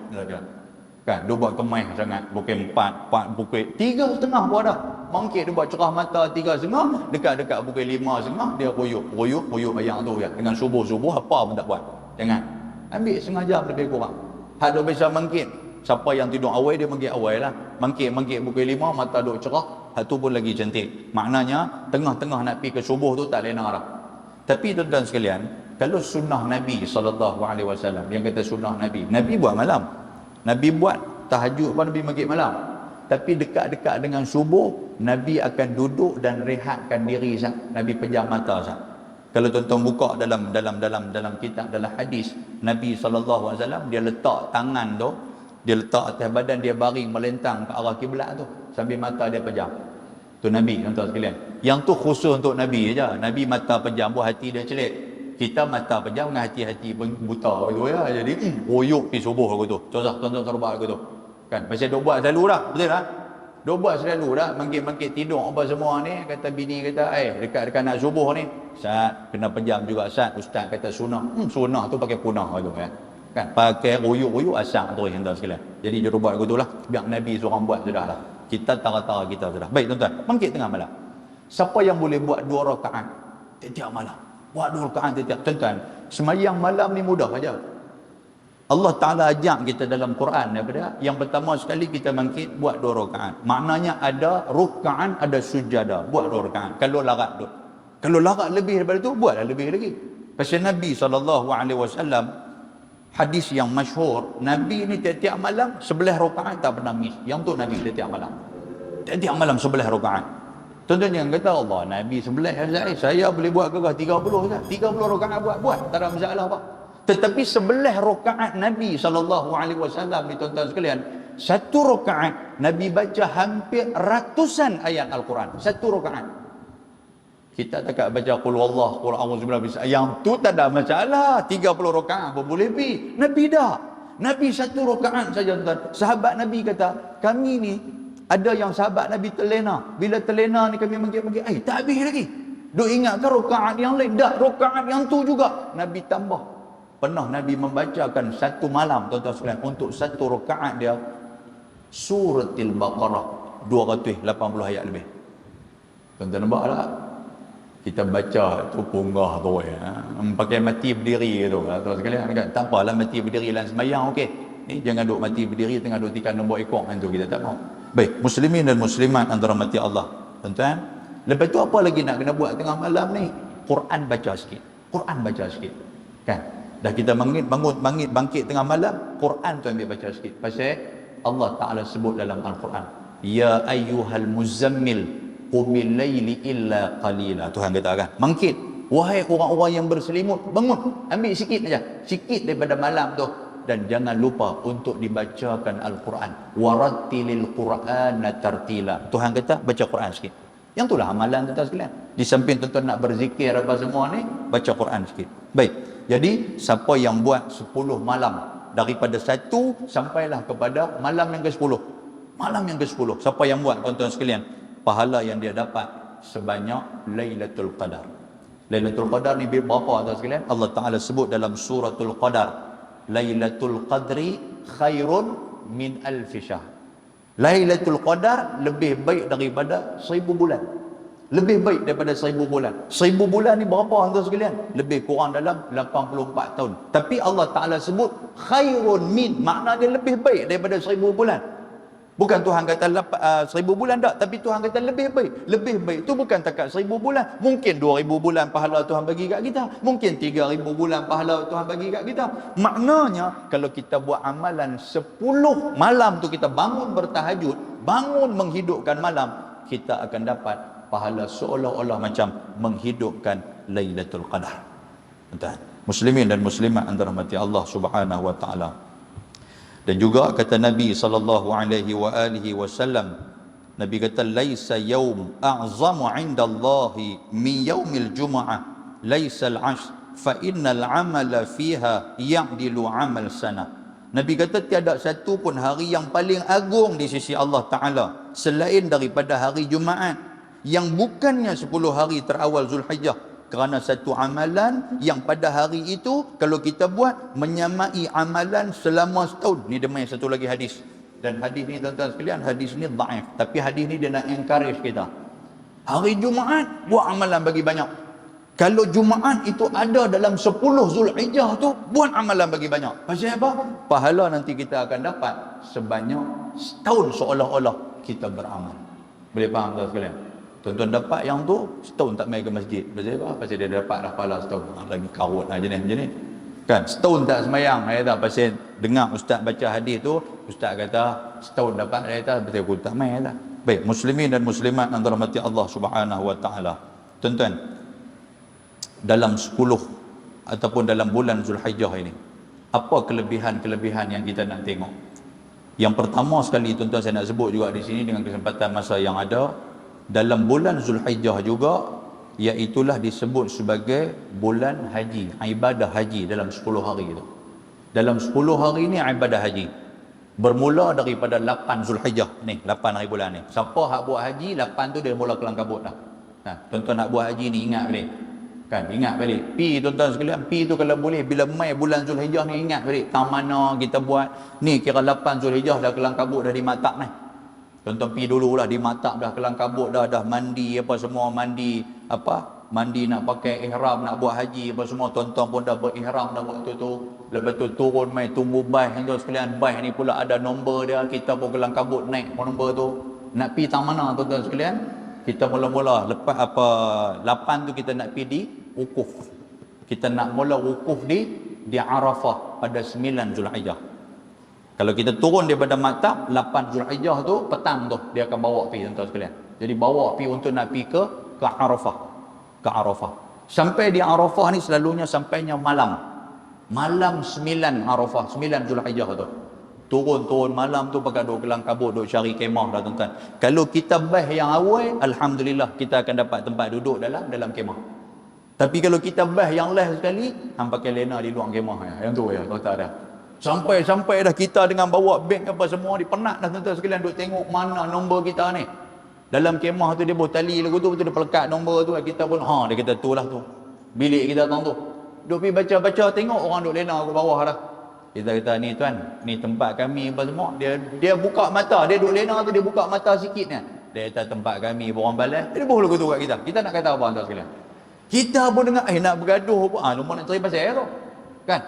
kan, dia buat kemah sangat pukul 4 pukul 3.30 pun ada, bangkit dia buat cerah mata 3.30, dekat pukul 5.30 dia royuk ayam tu ya, dengan subuh apa pun tak buat. Jangan ambil setengah jam lebih kurang. Hak dia biasa bangkit, siapa yang tidur awal dia bangkit awal lah, bangkit pukul 5 mata duk cerah, hak tu pun lagi cantik. Maknanya tengah-tengah nak pergi ke subuh tu tak lena dah. Tapi tuan-tuan sekalian, kalau sunnah Nabi SAW, yang kata sunnah Nabi buat malam, Nabi buat tahajud pun Nabi bangkit malam. Tapi dekat-dekat dengan subuh, Nabi akan duduk dan rehatkan diri sah. Nabi pejam mata sah. Kalau tuan-tuan buka dalam kitab, dalam hadis, Nabi SAW dia letak tangan tu, dia letak atas badan, dia baring melentang ke arah kiblat tu sambil mata dia pejam. Tu Nabi, tuan-tuan sekalian. Yang tu khusus untuk Nabi aja. Nabi mata pejam, buat hati dia celik. Kita mata pejam dengan hati-hati buta gitu ya. Jadi royuk pergi subuh aku tu. Tuan-tuan serba aku tu. Kan pasal dok buat selalu dah, betul tak? Dok buat selalu dah, bangkit tidur apa semua ni, kata bini kata, dekat nak subuh ni, Ustaz kena pejam juga Ustaz. Ustaz kata sunnah. Sunnah tu pakai punah tu ya. Kan pakai royuk asam tu tuan sekalian. Jadi dia buat gitu lah. Biar Nabi seorang buat sudah lah. Kita tara-tara kita sudah. Baik tuan-tuan, bangkit tengah malam. Siapa yang boleh buat 2 rakaat setiap malam? Buat 2 rakaat setiap. Tuan-tuan, semayang malam ni mudah aja. Allah Ta'ala ajak kita dalam Quran daripada yang pertama sekali kita bangkit buat 2 rakaat. Maknanya ada ruka'an, ada sujada. Buat 2 rakaat. Kalau larat tu. Kalau larat lebih daripada tu, buatlah lebih lagi. Pasal Nabi SAW, hadis yang masyhur, Nabi ni tiap-tiap malam 11 rakaat tak pernah miss. Yang tu Nabi tiap malam. Tiap malam 11 rakaat. Tuan-tuan jangan kata Allah Nabi 11 saya boleh buat ke 30 Ustaz. 30 rakaat buat, tak ada masalah apa. Tetapi 11 rakaat Nabi SAW ni tuan-tuan sekalian, 1 rakaat Nabi baca hampir ratusan ayat Al-Quran. 1 rakaat. Kita tak baca qul wallah, qul a'udzu birabbil, yang tu tak ada masalah. 30 rakaat pun boleh pergi. Nabi dah. Nabi 1 rakaat saja tuan. Sahabat Nabi kata, kami ni ada yang sahabat Nabi terlena. Bila terlena ni kami mangkit-mangkit, tak habis lagi. Duk ingatkan rakaat yang lain. Dah, rakaat yang tu juga Nabi tambah. Pernah Nabi membacakan 1 malam tuan-tuan sekalian, untuk 1 rakaat dia suratul Baqarah 280 ayat lebih. Tuan-tuan nampak tak? Kita baca tu punggah tu ya. Pakai mati berdiri tu tuan sekalian. Tak apalah mati berdiri dalam sembahyang, okey. Ni jangan duk mati berdiri tengah duk tikam nombor ekor tu, kita tak mau. Baik, muslimin dan muslimat antara mati Allah. Tuan-tuan, lepas tu apa lagi nak kena buat tengah malam ni? Quran baca sikit. Kan? Dah kita bangkit tengah malam, Quran tu ambil baca sikit. Pasal Allah Ta'ala sebut dalam Al-Quran, ya ayyuhal muzammil qumil laili illa qalila. Tuhan kata kan, bangkit wahai orang-orang yang berselimut, bangun, ambil sikit aja, sikit daripada malam tu, dan jangan lupa untuk dibacakan Al-Quran. Warattilil Qur'ana tartila. Tuhan kata baca Quran sikit. Yang itulah amalan tuan-tuan sekalian. Di samping tuan-tuan nak berzikir apa semua ni, baca Quran sikit. Baik. Jadi siapa yang buat 10 malam, daripada 1 sampailah kepada malam yang ke-10. Malam yang ke-10. Siapa yang buat, tuan-tuan sekalian, pahala yang dia dapat sebanyak Lailatul Qadar. Lailatul Qadar ni berapa, tuan-tuan sekalian? Allah Ta'ala sebut dalam suratul Qadar, Lailatul Qadri khairun min alfi syahr. Lailatul Qadar lebih baik daripada 1000 bulan. Lebih baik daripada 1000 bulan. 1000 bulan ni berapa, tuan sekalian? Lebih kurang dalam 84 tahun. Tapi Allah Ta'ala sebut khairun min, maknanya lebih baik daripada 1000 bulan. Bukan Tuhan kata 1000 bulan tak, tapi Tuhan kata lebih baik. Lebih baik tu bukan takat 1000 bulan. Mungkin 2000 bulan pahala Tuhan bagi kat kita. Mungkin 3000 bulan pahala Tuhan bagi kat kita. Maknanya kalau kita buat amalan 10 malam tu, kita bangun bertahajud, bangun menghidupkan malam, kita akan dapat pahala seolah-olah macam menghidupkan Lailatul Qadar. Tuan, muslimin dan muslimat yang dirahmati Allah Subhanahu wa taala. Dan juga kata Nabi sallallahu alaihi wa alihi wasallam, Nabi kata laisa yaum a'zamu 'indallahi min yaumil jumu'ah laisa al-'ashr fa innal 'amala fiha ya'dilu 'amal sana. Nabi kata tiada satu pun hari yang paling agung di sisi Allah Taala selain daripada hari Jumaat, yang bukannya 10 hari terawal Zulhijjah, kerana satu amalan yang pada hari itu kalau kita buat menyamai amalan selama setahun. Ni demi satu lagi hadis, dan hadis ni tuan-tuan sekalian, hadis ni dhaif, tapi hadis ni dia nak encourage kita. Hari Jumaat buat amalan bagi banyak. Kalau Jumaat itu ada dalam 10 Zulhijjah tu, buat amalan bagi banyak. Pasal apa? Pahala nanti kita akan dapat sebanyak setahun seolah-olah kita beramal. Boleh faham tuan sekalian? Tuan-tuan dapat yang tu, setahun tak main ke masjid. Pasal apa? Pasal dia dapat dah pahala setahun. Lagi karut lah jenis macam ni. Kan? Setahun tak semayang. Saya tak pasal dengar ustaz baca hadis tu, ustaz kata setahun dapat. Saya tak, pasal aku tak main lah. Baik, muslimin dan muslimat yang dirahmati Allah Subhanahu wa taala. Tuan-tuan, dalam 10 ataupun dalam bulan Zulhijjah ini, apa kelebihan-kelebihan yang kita nak tengok? Yang pertama sekali, tuan-tuan, saya nak sebut juga di sini dengan kesempatan masa yang ada, dalam bulan Zulhijjah juga, iaitulah disebut sebagai bulan haji, ibadah haji dalam 10 hari itu. Dalam 10 hari ini ibadah haji bermula daripada 8 Zulhijjah ni, 8 hari bulan ni. Siapa hak buat haji 8 tu dia mula kelang kabut dah. Tuan-tuan nak buat haji ni, ingat balik. Kan, ingat balik. Pi tuan-tuan sekalian, pi tu kalau boleh bila mai bulan Zulhijjah ni, ingat balik tang mana kita buat. Ni kira 8 Zulhijjah dah kelang kabut dah di matak ni. Tuan-tuan pi dululah di matak dah kelang kabut dah mandi apa semua, mandi nak pakai ihram, nak buat haji apa semua, tuan-tuan pun dah berihram dah waktu tu. Lepas tu turun mai tunggu baih, tuan sekalian, baih ni pula ada nombor dia, kita pun kelang kabut naik nombor tu. Nak pi tang mana tuan-tuan sekalian? Kita mula-mula lepas 8 tu kita nak pi di wukuf. Kita nak mula wukuf di Arafah pada 9 Zulhijjah. Kalau kita turun daripada Maktab 8 Zulhijjah tu petang tu dia akan bawa pi tuan-tuan sekalian. Jadi bawa pi untuk nak pi ke Arafah. Ke Arafah. Sampai di Arafah ni selalunya sampainya malam. Malam 9 Arafah, 9 Zulhijjah tu. Turun malam tu pakai duk kelang kabut, duk cari kemah dah tuan-tuan. Kalau kita baih yang awal, alhamdulillah kita akan dapat tempat duduk dalam kemah. Tapi kalau kita baih yang last sekali, hang pakai lena di luar kemah ya. Yang tu ya, kata dah. Sampai dah kita dengan bawa beg apa semua, dipenat dah tuan-tuan sekalian duk tengok mana nombor kita ni. Dalam kemah tu dia buat tali lagu tu, betul dia pelekat nombor tu, kita pun dia kata tu lah tu. Bilik kita tang tu. Duk pergi baca-baca, tengok orang duk lena ke bawah dah. Kita kata ni tuan, ni tempat kami apa semua. Dia buka mata, dia duk lena tu dia buka mata sikit ni. Dia kata tempat kami orang balas. Dia boh lagu tu kat kita. Kita nak kata apa tuan sekalian? Kita pun dengar nak bergaduh pun lupa nak cari pasal tu. Kan?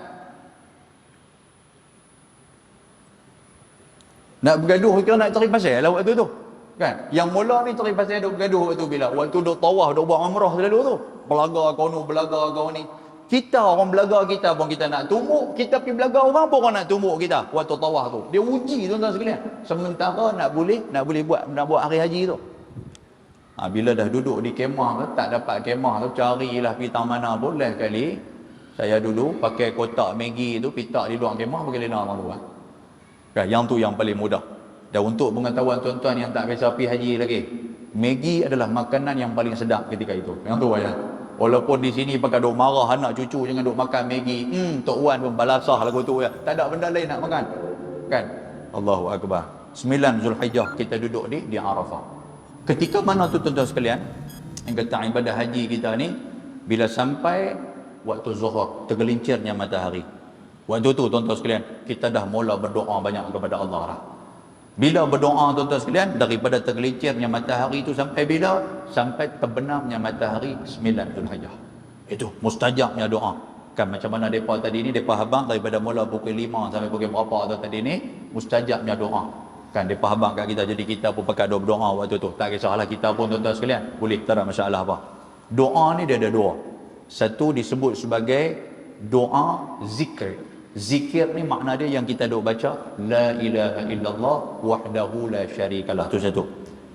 Nak bergaduh kira nak cari pasal lah waktu tu. Kan? Yang mula ni cari pasal duk bergaduh waktu bila? Waktu duk tawaf, duk buat umrah selalu tu. Belaga kau ni, belaga kau ni. Kita orang belaga kita pun kita nak tumbuk, kita pergi belaga orang pun orang nak tumbuk kita waktu tawaf tu. Dia uji tuan-tuan sekalian. Sementara nak boleh buat hari haji tu. Bila dah duduk di kemah tu, tak dapat kemah tu, carilah pergi tang mana boleh kali. Saya dulu pakai kotak Maggi tu, pitak di luar kemah pakai lena orang tu. Kan, yang tu yang paling mudah. Dan untuk pengetahuan tuan-tuan yang tak biasa pergi haji lagi, Maggi adalah makanan yang paling sedap ketika itu. Yang tu ya. Walaupun di sini pakai duk marah anak cucu jangan duk makan Maggi. Tok Wan pun balasah lagu tu ya. Tak ada benda lain nak makan. Kan? Allahu Akbar. 9 Zulhijjah kita duduk di Arafah. Ketika mana tu tuan-tuan sekalian? Yang kata ibadah haji kita ni bila sampai waktu zuhur, tergelincirnya matahari. Waktu tu tuan-tuan sekalian, kita dah mula berdoa banyak kepada Allah dah. Bila berdoa tuan-tuan sekalian, daripada tergelincirnya matahari itu sampai bila? Sampai terbenamnya matahari 9 Zulhijjah. Itu mustajabnya doa. Kan macam mana depa tadi ni, depa habang daripada mula pukul 5 sampai pukul berapa tu tadi ni, mustajabnya doa. Kan depa habang kat kita, jadi kita pun pakai doa waktu tu. Tak kisahlah kita pun tuan-tuan sekalian, boleh, tak ada masalah apa. Doa ni dia ada dua. Satu disebut sebagai doa zikir. Zikir ni makna dia yang kita duk baca la ilaha illallah wahdahu la syarikalah, tu satu.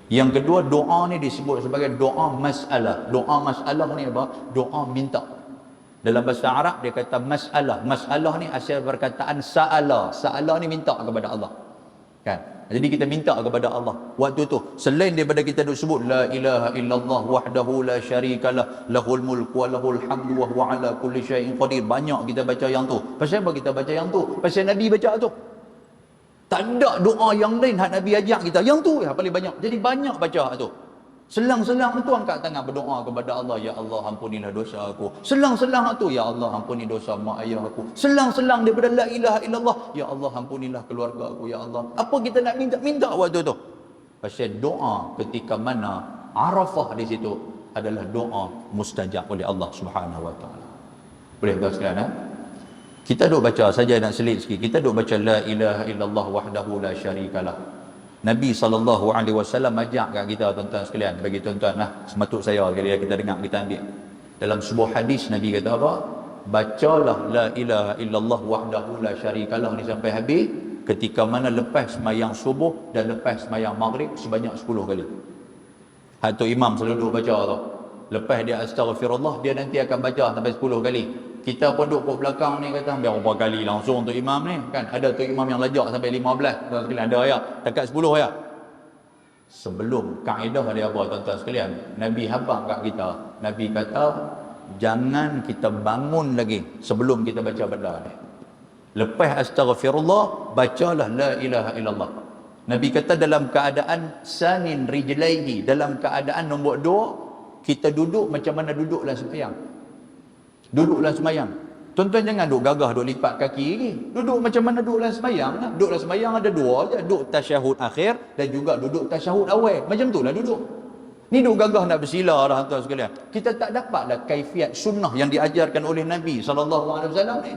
Yang kedua, doa ni disebut sebagai doa masalah. Doa masalah ni apa? Doa minta. Dalam bahasa Arab dia kata masalah. Masalah ni asal perkataan sa'ala. Sa'ala ni minta kepada Allah. Kan? Jadi kita minta kepada Allah waktu tu, selain daripada kita duk sebut la ilaha illallah wahdahu la syarikalah lahul mulku wa lahul hamdu wa huwa ala kulli syai'in qadir. Banyak kita baca yang tu. Pasal apa kita baca yang tu? Pasal Nabi baca tu. Tak ada doa yang lain hak Nabi ajak kita. Yang tu ya paling banyak. Jadi banyak baca tu. Selang-selang tu angkat tangan berdoa kepada Allah, ya Allah ampunilah dosa aku. Selang-selang tu, ya Allah ampuni dosa mak ayah aku. Selang-selang daripada la ilaha illallah, ya Allah ampunilah keluarga aku, ya Allah. Apa kita nak minta waktu tu? Pasal doa ketika mana Arafah di situ adalah doa mustajab oleh Allah Subhanahu wa taala. Boleh tuan sekalian, kita duk baca saja, nak selit sikit. Kita duk baca la ilaha illallah wahdahu la syarikalah. Nabi SAW ajak kat kita tuan-tuan sekalian, bagi tuan-tuan lah, sematut saya sekali kita dengar, kita ambil. Dalam sebuah hadis Nabi kata apa? Bacalah la ilaha illallah wahdahu la syarikalah ni sampai habis ketika mana lepas sembahyang subuh dan lepas sembahyang maghrib sebanyak 10 kali. Hatu imam selalu duk baca tu. Lepas dia astaghfirullah, dia nanti akan baca sampai 10 kali. Kita pun duduk kat belakang ni kata berapa kali langsung untuk imam ni kan. Ada tu imam yang lajak sampai 15 tuan sekalian, ada ayat dekat 10 ayat. Sebelum kaedah dia apa tuan-tuan sekalian, Nabi habaq kat kita. Nabi kata jangan kita bangun lagi sebelum kita baca benda ni. Lepas astaghfirullah, bacalah la ilaha illallah. Nabi kata dalam keadaan sanin rijlaihi, dalam keadaan nombor 2, kita duduk macam mana duduk dalam sembahyang. Duduklah sembahyang. Tuan-tuan jangan duk gagah duk lipat kaki lagi. Duduk macam mana duduk dalam sembahyang. Duduk dalam sembahyang ada dua je. Duduk tasyahud akhir dan juga duduk tasyahud awal. Macam itulah duduk. Ni duk gagah nak bersila dah tuan sekalian. Kita tak dapatlah kaifiat sunnah yang diajarkan oleh Nabi SAW ni.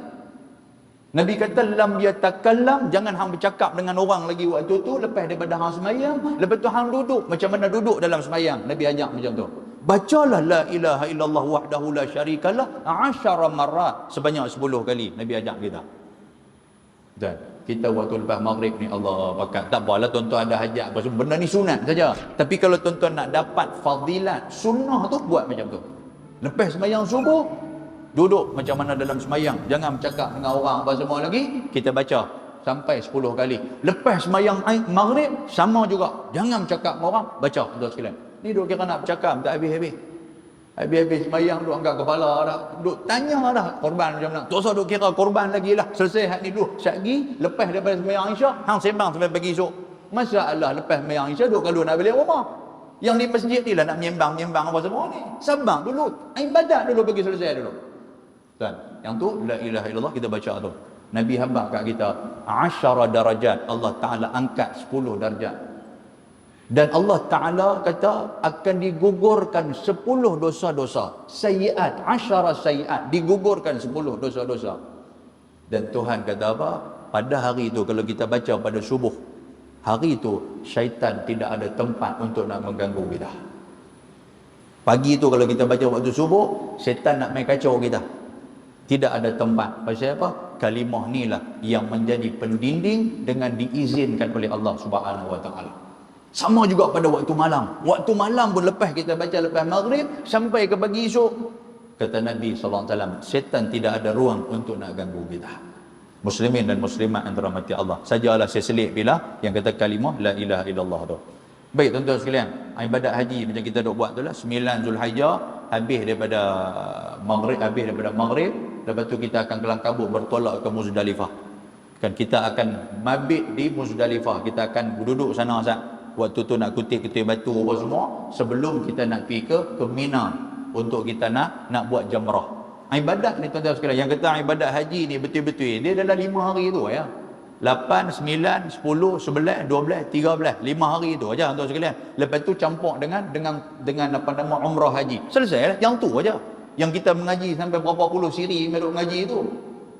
Nabi kata lam yatakallam, jangan hang bercakap dengan orang lagi waktu tu lepas daripada hang sembahyang. Lepas tu hang duduk macam mana duduk dalam sembahyang. Nabi ajak macam tu. Bacalah la ilaha illallah wahdahu la syarikalah 10 marat, sebanyak 10 kali Nabi ajak kita. Dan kita waktu lepas maghrib ni Allah pakat. Tak apalah tuan-tuan ada hajat apa semua, benda ni sunat saja. Tapi kalau tuan-tuan nak dapat fadilat sunnah tu, buat macam tu. Lepas sembahyang subuh, duduk macam mana dalam sembahyang. Jangan bercakap dengan orang apa semua lagi. Kita baca sampai 10 kali. Lepas sembahyang maghrib sama juga. Jangan bercakap dengan orang, baca tuan sekalian. Ni duk kira nak bercakap tak habis-habis. Habis-habis sembahyang duk angkat kepala dah. Duk tanya dah korban macam mana. Tak usah duk kira korban lagi lah. Selesai hak ni dulu. Syagi lepas daripada sembahyang Isyak, hang sembang sampai pagi esok. Masalah lepas sembahyang Isyak duk kalau nak balik rumah. Yang di masjid ni lah nak menyembang apa semua ni. Sabar dulu. Ibadat dulu bagi selesai dulu. Tuan, yang tu la ilaha illallah kita baca tu. Nabi habaq kat kita 10 darajat. Allah Taala angkat 10 darjat. Dan Allah Ta'ala kata akan digugurkan 10 dosa-dosa. Sayyiat, 10 sayyiat. Digugurkan 10 dosa-dosa. Dan Tuhan kata apa? Pada hari itu kalau kita baca pada subuh, hari itu syaitan tidak ada tempat untuk nak mengganggu kita. Pagi itu kalau kita baca waktu subuh, syaitan nak main kacau kita. Tidak ada tempat. Pasal apa? Kalimah ni lah yang menjadi pendinding dengan diizinkan oleh Allah Subhanahu Wa Ta'ala. Sama juga pada waktu malam. Waktu malam pun lepas kita baca lepas maghrib sampai ke pagi esok, kata Nabi SAW, syaitan tidak ada ruang untuk nak ganggu kita. Muslimin dan muslimat yang dirahmati Allah, sajalah saya selit bila yang kata kalimah la ilaha illallah tu. Baik tuan-tuan sekalian, ibadat haji macam kita duk buat tu lah, 9 Zulhijjah habis daripada maghrib, lepas tu kita akan kelang kabut bertolak ke Muzdalifah. Kan kita akan mabit di Muzdalifah, kita akan duduk sana Ustaz. Waktu tu nak kutip-kutip batu apa semua sebelum kita nak pergi ke Mina untuk kita nak buat jamrah. Ibadat ni tuan-tuan sekalian, yang kata ibadat haji ni betul-betul dia dalam 5 hari tu ya. 8, 9, 10, 11, 12, 13, 5 hari tu aja tuan-tuan sekalian. Lepas tu campur dengan apa nama umrah haji. Selesai lah, yang tu aja. Yang kita mengaji sampai berapa puluh siri duduk mengaji tu.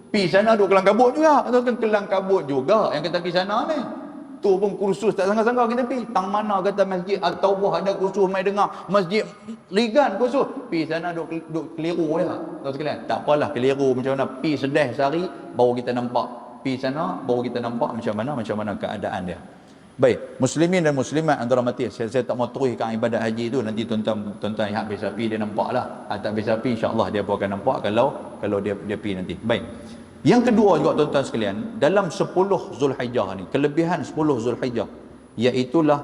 Pi sana duduk kelang kabut juga. Ataupun kelang kabut juga yang kita pi sana ni. Tu pun kursus tak sangka-sangka kita pi. Tang mana kata masjid At-Taubah ada kursus mai dengar. Masjid Ligan kursus. Pi sana duduk keliru dia. Tuan sekalian, tak apalah keliru macam mana. Pi sedih sehari baru kita nampak. Pi sana baru kita nampak macam mana keadaan dia. Baik, muslimin dan muslimat antara mati. Saya tak mau teruskan ibadat haji tu, nanti tuan-tuan yang habis pi dia nampaklah. Tak habis pi insya-Allah dia pun akan nampak kalau dia pi nanti. Baik. Yang kedua juga tuan-tuan sekalian, dalam 10 Zulhijjah ni, kelebihan 10 Zulhijjah iaitulah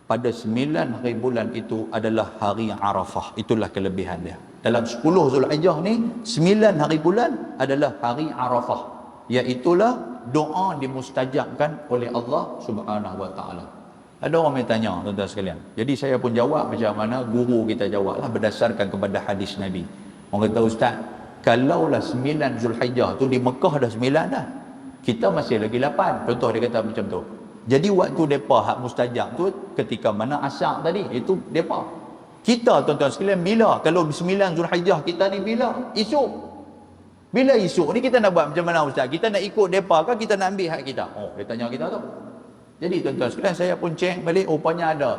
pada 9 hari bulan itu adalah hari Arafah. Itulah kelebihan dia. Dalam 10 Zulhijjah ni, 9 hari bulan adalah hari Arafah. Iaitulah doa dimustajabkan oleh Allah Subhanahu wa taala. Ada orang yang tanya tuan-tuan sekalian. Jadi saya pun jawab macam mana guru kita jawablah berdasarkan kepada hadis Nabi. Orang kata, Ustaz, kalaulah 9 Zulhijjah tu di Mekah dah 9 dah. Kita masih lagi 8. Contoh dia kata macam tu. Jadi waktu depa hak mustajab tu ketika mana asar tadi, itu depa. Kita tuan-tuan sekalian bila? Kalau 9 Zulhijjah kita ni bila? Esok. Bila esok ni kita nak buat macam mana Ustaz? Kita nak ikut depa ke kita nak ambil hak kita? Oh, dia tanya kita tu. Jadi tuan-tuan sekalian, saya pun cek balik, rupanya ada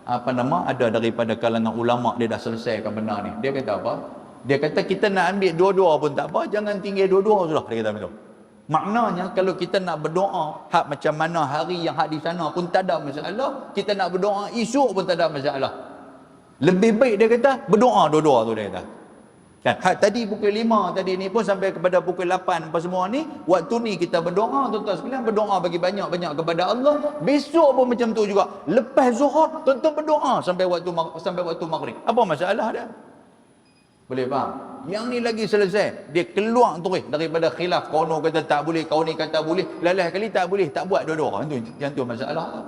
ada daripada kalangan ulama dia dah selesaikan benda ni. Dia kata apa? Dia kata kita nak ambil dua-dua pun tak apa, jangan tinggal dua-dua sudah. Dia kata begitu. Maknanya kalau kita nak berdoa hak macam mana hari yang hak di sana pun tak ada masalah, kita nak berdoa esok pun tak ada masalah. Lebih baik dia kata berdoa dua-dua tu dia kata. Kan? Tadi pukul 5 tadi ni pun sampai kepada pukul 8 apa semua ni, waktu ni kita berdoa tuan-tuan sekalian, berdoa bagi banyak-banyak kepada Allah. Besok pun macam tu juga. Lepas Zuhur tuan-tuan berdoa sampai waktu maghrib. Apa masalah dia? Boleh faham? Yang ni lagi selesai. Dia keluar terus daripada khilaf. Kau ni kata tak boleh, kau ni kata boleh. Lalah kali tak boleh, tak buat dua-dua. Yang tu masalah.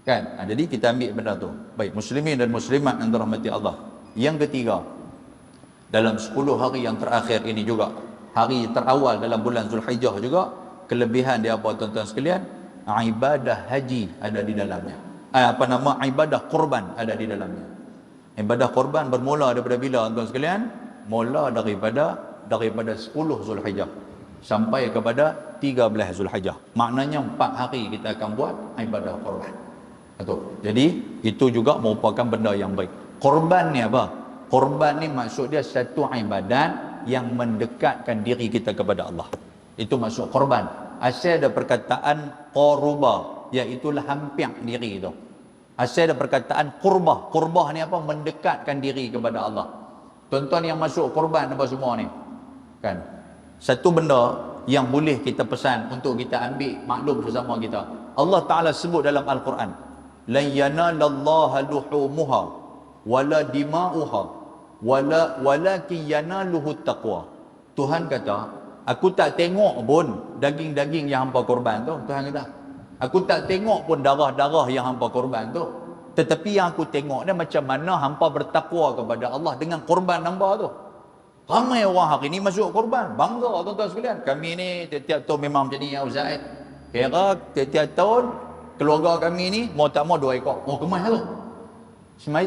Kan? Jadi kita ambil benda tu. Baik, muslimin dan muslimat yang dirahmati Allah. Yang ketiga, dalam 10 hari yang terakhir ini juga, hari terawal dalam bulan Zulhijjah juga, kelebihan dia apa tuan-tuan sekalian? Ibadah haji ada di dalamnya. Ibadah kurban ada di dalamnya. Ibadah kurban bermula daripada bila tuan-tuan sekalian? Mula daripada 10 Zulhijjah sampai kepada 13 Zulhijjah. Maknanya 4 hari kita akan buat ibadah kurban. Betul. Jadi itu juga merupakan benda yang baik. Kurban ni apa? Korban ni maksud dia satu ibadat yang mendekatkan diri kita kepada Allah. Itu maksud korban. Asal ada perkataan qaruba, iaitulah hampir diri itu. Asal ada perkataan qurbah. Qurbah ni apa? Mendekatkan diri kepada Allah. Tuan-tuan yang masuk korban apa semua ni? Kan? Satu benda yang boleh kita pesan untuk kita ambil maklum sesama kita. Allah Ta'ala sebut dalam Al-Quran, "Lan yanalallaha luhumuha wala dima'uha walakin yanaluhu taqwa." Tuhan kata, aku tak tengok pun daging-daging yang hangpa korban tu. Tuhan kata, aku tak tengok pun darah-darah yang hangpa korban tu. Tetapi yang aku tengok ni macam mana hangpa bertakwa kepada Allah dengan korban hangpa tu. Ramai orang hari ni masuk korban. Bangga tuan-tuan sekalian. Kami ni tiap-tiap tahun memang macam ni ya Ustaz. Kira tiap-tiap tahun keluarga kami ni mau tak mau 2 ekor. Oh, kemas tu.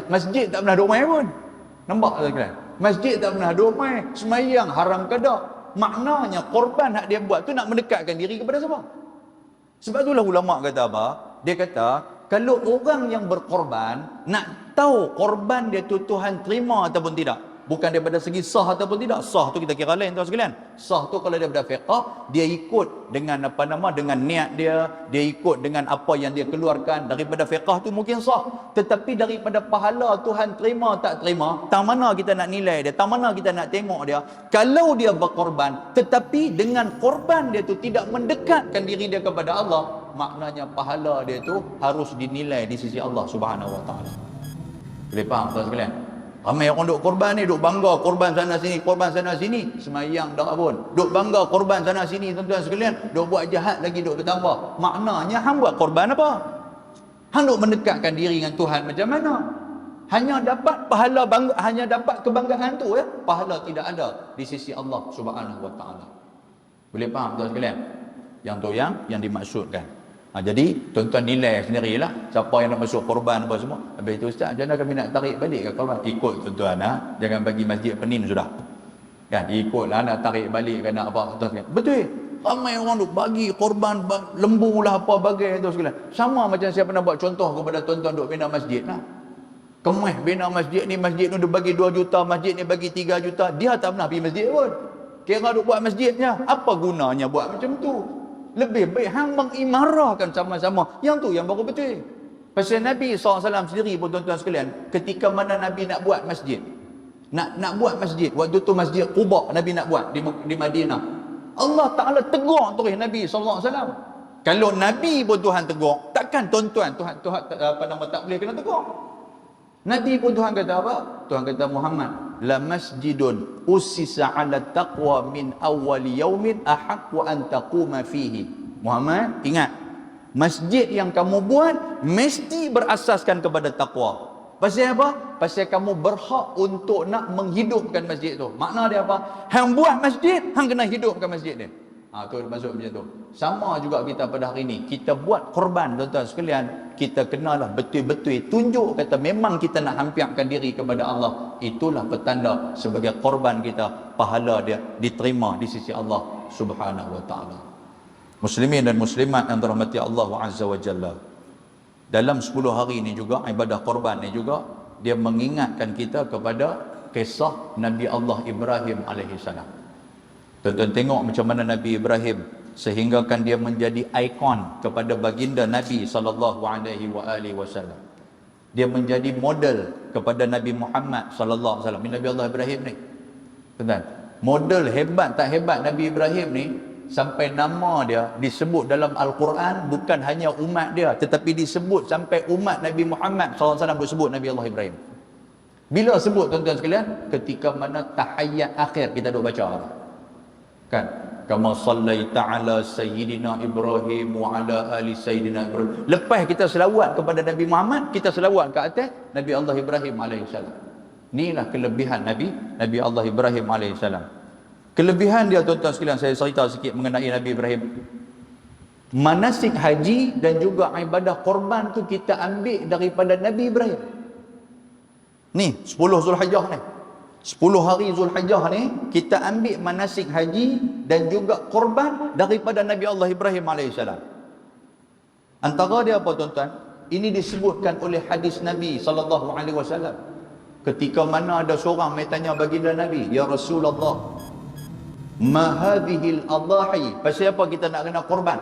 Masjid tak pernah duk main pun. Nampak tak sekalian? Masjid tak pernah duk main. Semayang haram kada. Maknanya korban hak dia buat tu nak mendekatkan diri kepada siapa? Sebab itulah ulama kata apa? Dia kata, kalau orang yang berkorban nak tahu korban dia tu Tuhan terima ataupun tidak, bukan daripada segi sah ataupun tidak. Sah tu kita kira lain tuan sekalian. Sah tu kalau daripada fiqh, dia ikut dengan dengan niat dia, dia ikut dengan apa yang dia keluarkan. Daripada fiqh tu mungkin sah. Tetapi daripada pahala Tuhan terima tak terima, tang mana kita nak nilai dia, tang mana kita nak tengok dia. Kalau dia berkorban tetapi dengan korban dia tu tidak mendekatkan diri dia kepada Allah, maknanya pahala dia tu harus dinilai di sisi Allah Subhanahu wa taala. Boleh faham tuan sekalian? Ramai orang duk korban ni, duk bangga korban sana sini, korban sana sini. Semayang dah pun. Duk bangga korban sana sini, tuan-tuan sekalian. Duk buat jahat lagi, duk bertambah. Maknanya hang buat korban apa? Hang duk mendekatkan diri dengan Tuhan macam mana? Hanya dapat pahala hanya dapat kebanggaan tu ya. Pahala tidak ada di sisi Allah Subhanahu wa taala. Boleh faham tuan sekalian? Yang tu yang dimaksudkan. Jadi tuan-tuan nilai sendirilah siapa yang nak masuk korban apa semua. Habis itu ustaz, macam mana kami nak tarik balik ke korban? Ikut tuan-tuan jangan bagi masjid penin sudah. Kan ikutlah nak tarik balik ke nak apa tuan sekalian. Betul. Ramai orang duk bagi korban lembu lah apa bagai tu sekalian. Sama macam saya pernah buat contoh kepada tuan-tuan duk bina masjid lah. Kemeh bina masjid ni dia bagi 2 juta, masjid ni bagi 3 juta. Dia tak pernah pergi masjid pun. Kira duk buat masjidnya. Apa gunanya buat macam tu? Lebih baik hang mengimarahkan sama-sama. Yang tu yang baru betul. Pasal Nabi SAW sendiri pun tuan-tuan sekalian, ketika mana Nabi nak buat masjid, nak buat masjid, waktu tu masjid Quba Nabi nak buat di Madinah. Allah Ta'ala tegur terus Nabi SAW. Kalau Nabi pun Tuhan tegur, takkan tuan-tuan Tuhan tak boleh kena tegur. Nabi pun Tuhan kata apa? Tuhan kata Muhammad, la masjidun ussisa 'ala taqwa min awwali yaumin ahaqqu an taquma fihi. Muhammad, ingat, masjid yang kamu buat mesti berasaskan kepada takwa. Pasal apa? Pasal kamu berhak untuk nak menghidupkan masjid tu. Makna dia apa? Hang buat masjid, hang kena hidupkan masjid dia. Tu maksud macam tu. Sama juga kita pada hari ni, kita buat korban tuan-tuan sekalian, kita kenalah betul-betul tunjuk kata memang kita nak hampiarkan diri kepada Allah. Itulah petanda sebagai korban kita, pahala dia diterima di sisi Allah Subhanahu wa taala. Muslimin dan muslimat yang dirahmati Allah Azza wa Jalla. Dalam 10 hari ni juga, ibadah korban ni juga, dia mengingatkan kita kepada kisah Nabi Allah Ibrahim alaihi salam. Tuan-tuan tengok macam mana Nabi Ibrahim sehinggakan dia menjadi ikon kepada baginda Nabi SAW. Dia menjadi model kepada Nabi Muhammad SAW. Ini Nabi Allah Ibrahim ni. Tuan-tuan, model hebat tak hebat Nabi Ibrahim ni, sampai nama dia disebut dalam Al-Quran bukan hanya umat dia, tetapi disebut sampai umat Nabi Muhammad SAW disebut Nabi Allah Ibrahim. Bila sebut tuan-tuan sekalian? Ketika mana tahiyat akhir kita duk baca. Kan? Kama sallaita ala sayyidina Ibrahim wa ala ali sayyidina Ibrahim. Lepas kita selawat kepada Nabi Muhammad, kita selawat ke atas Nabi Allah Ibrahim alaihissalam. Inilah kelebihan Nabi Allah Ibrahim alaihissalam. Kelebihan dia tuan-tuan sekalian, saya cerita sikit mengenai Nabi Ibrahim. Manasik haji dan juga ibadah korban tu kita ambil daripada Nabi Ibrahim. Ni 10 Zulhijjah ni. 10 hari Zulhijjah ni kita ambil manasik haji dan juga korban daripada Nabi Allah Ibrahim alaihissalam. Antara dia apa tuan-tuan? Ini disebutkan oleh hadis Nabi SAW. Ketika mana ada seorang mai tanya baginda Nabi, ya Rasulullah, ma hadhil adahi? Pasal apa kita nak kena korban?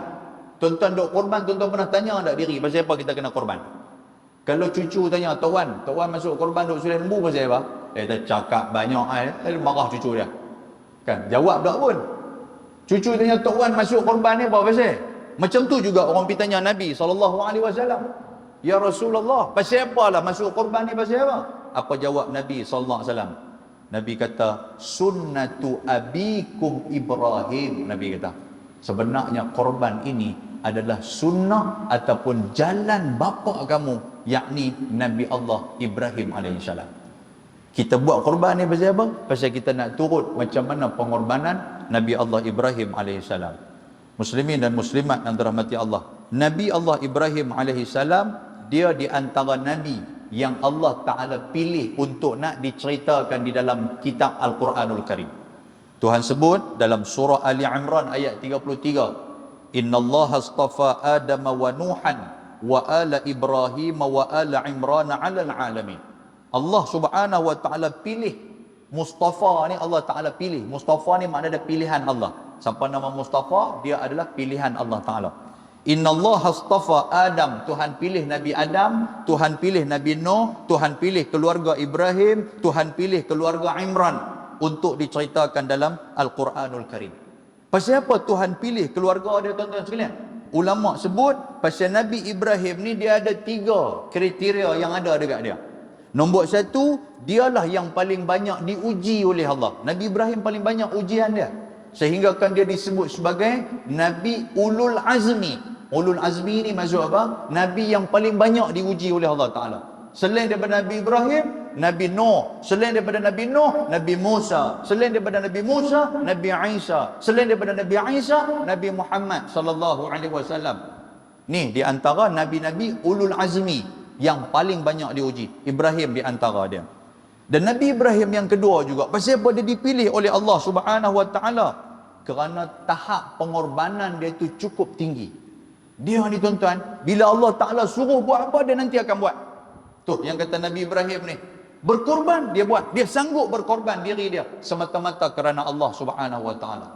Tuan-tuan duk korban, tuan-tuan pernah tanya tak diri pasal apa kita kena korban? Kalau cucu tanya, tuan masuk korban duk sudah lembu pasal apa? Dia cakap banyak marah cucu dia. Kan? Jawab tak pun. Cucu tanya, tuan masuk korban ni apa pasal? Macam tu juga orang pergi tanya Nabi SAW. Ya Rasulullah, pasal apalah masuk korban ni pasal apa? Apa jawab Nabi SAW? Nabi kata, sunnatu abikum Ibrahim. Nabi kata, sebenarnya korban ini adalah sunnah ataupun jalan bapa kamu, yakni Nabi Allah Ibrahim alaihissalam. Kita buat korban ni pasal apa? Pasal kita nak turut macam mana pengorbanan Nabi Allah Ibrahim alaihissalam. Muslimin dan muslimat yang dirahmati Allah, Nabi Allah Ibrahim alaihissalam, dia di antara Nabi yang Allah Ta'ala pilih untuk nak diceritakan di dalam kitab Al-Quranul Karim. Tuhan sebut dalam surah Ali Imran ayat 33, Inna Allah astafa Adam wa Nuhan wa ala Ibrahim wa ala Imran ala alamin. Allah Subhanahu wa taala pilih Mustafa ni, Allah Taala pilih. Mustafa ni makna ada pilihan Allah. Siapa nama Mustafa? Dia adalah pilihan Allah Taala. Innallaha astafa Adam, Tuhan pilih Nabi Adam, Tuhan pilih Nabi Nuh, Tuhan pilih keluarga Ibrahim, Tuhan pilih keluarga Imran untuk diceritakan dalam Al-Quranul Karim. Pasal apa Tuhan pilih keluarga dia tuan-tuan sekalian? Ulama sebut pasal Nabi Ibrahim ni dia ada 3 kriteria yang ada dekat dia. Nombor satu, dialah yang paling banyak diuji oleh Allah. Nabi Ibrahim paling banyak ujian dia. Sehingga kan dia disebut sebagai Nabi Ulul Azmi. Ulul Azmi ni maksud apa? Nabi yang paling banyak diuji oleh Allah Ta'ala. Selain daripada Nabi Ibrahim, Nabi Nuh. Selain daripada Nabi Nuh, Nabi Musa. Selain daripada Nabi Musa, Nabi Isa. Selain daripada Nabi Isa, Nabi Muhammad sallallahu alaihi wasallam. Ni di antara nabi-nabi Ulul Azmi yang paling banyak diuji. Ibrahim di antara dia. Dan Nabi Ibrahim yang kedua juga, pasal apa dia dipilih oleh Allah Subhanahu wa taala? Kerana tahap pengorbanan dia itu cukup tinggi. Dia ni tuan-tuan, bila Allah Taala suruh buat apa, dia nanti akan buat. Tu yang kata Nabi Ibrahim ni, berkorban dia buat. Dia sanggup berkorban diri dia semata-mata kerana Allah Subhanahu wa taala.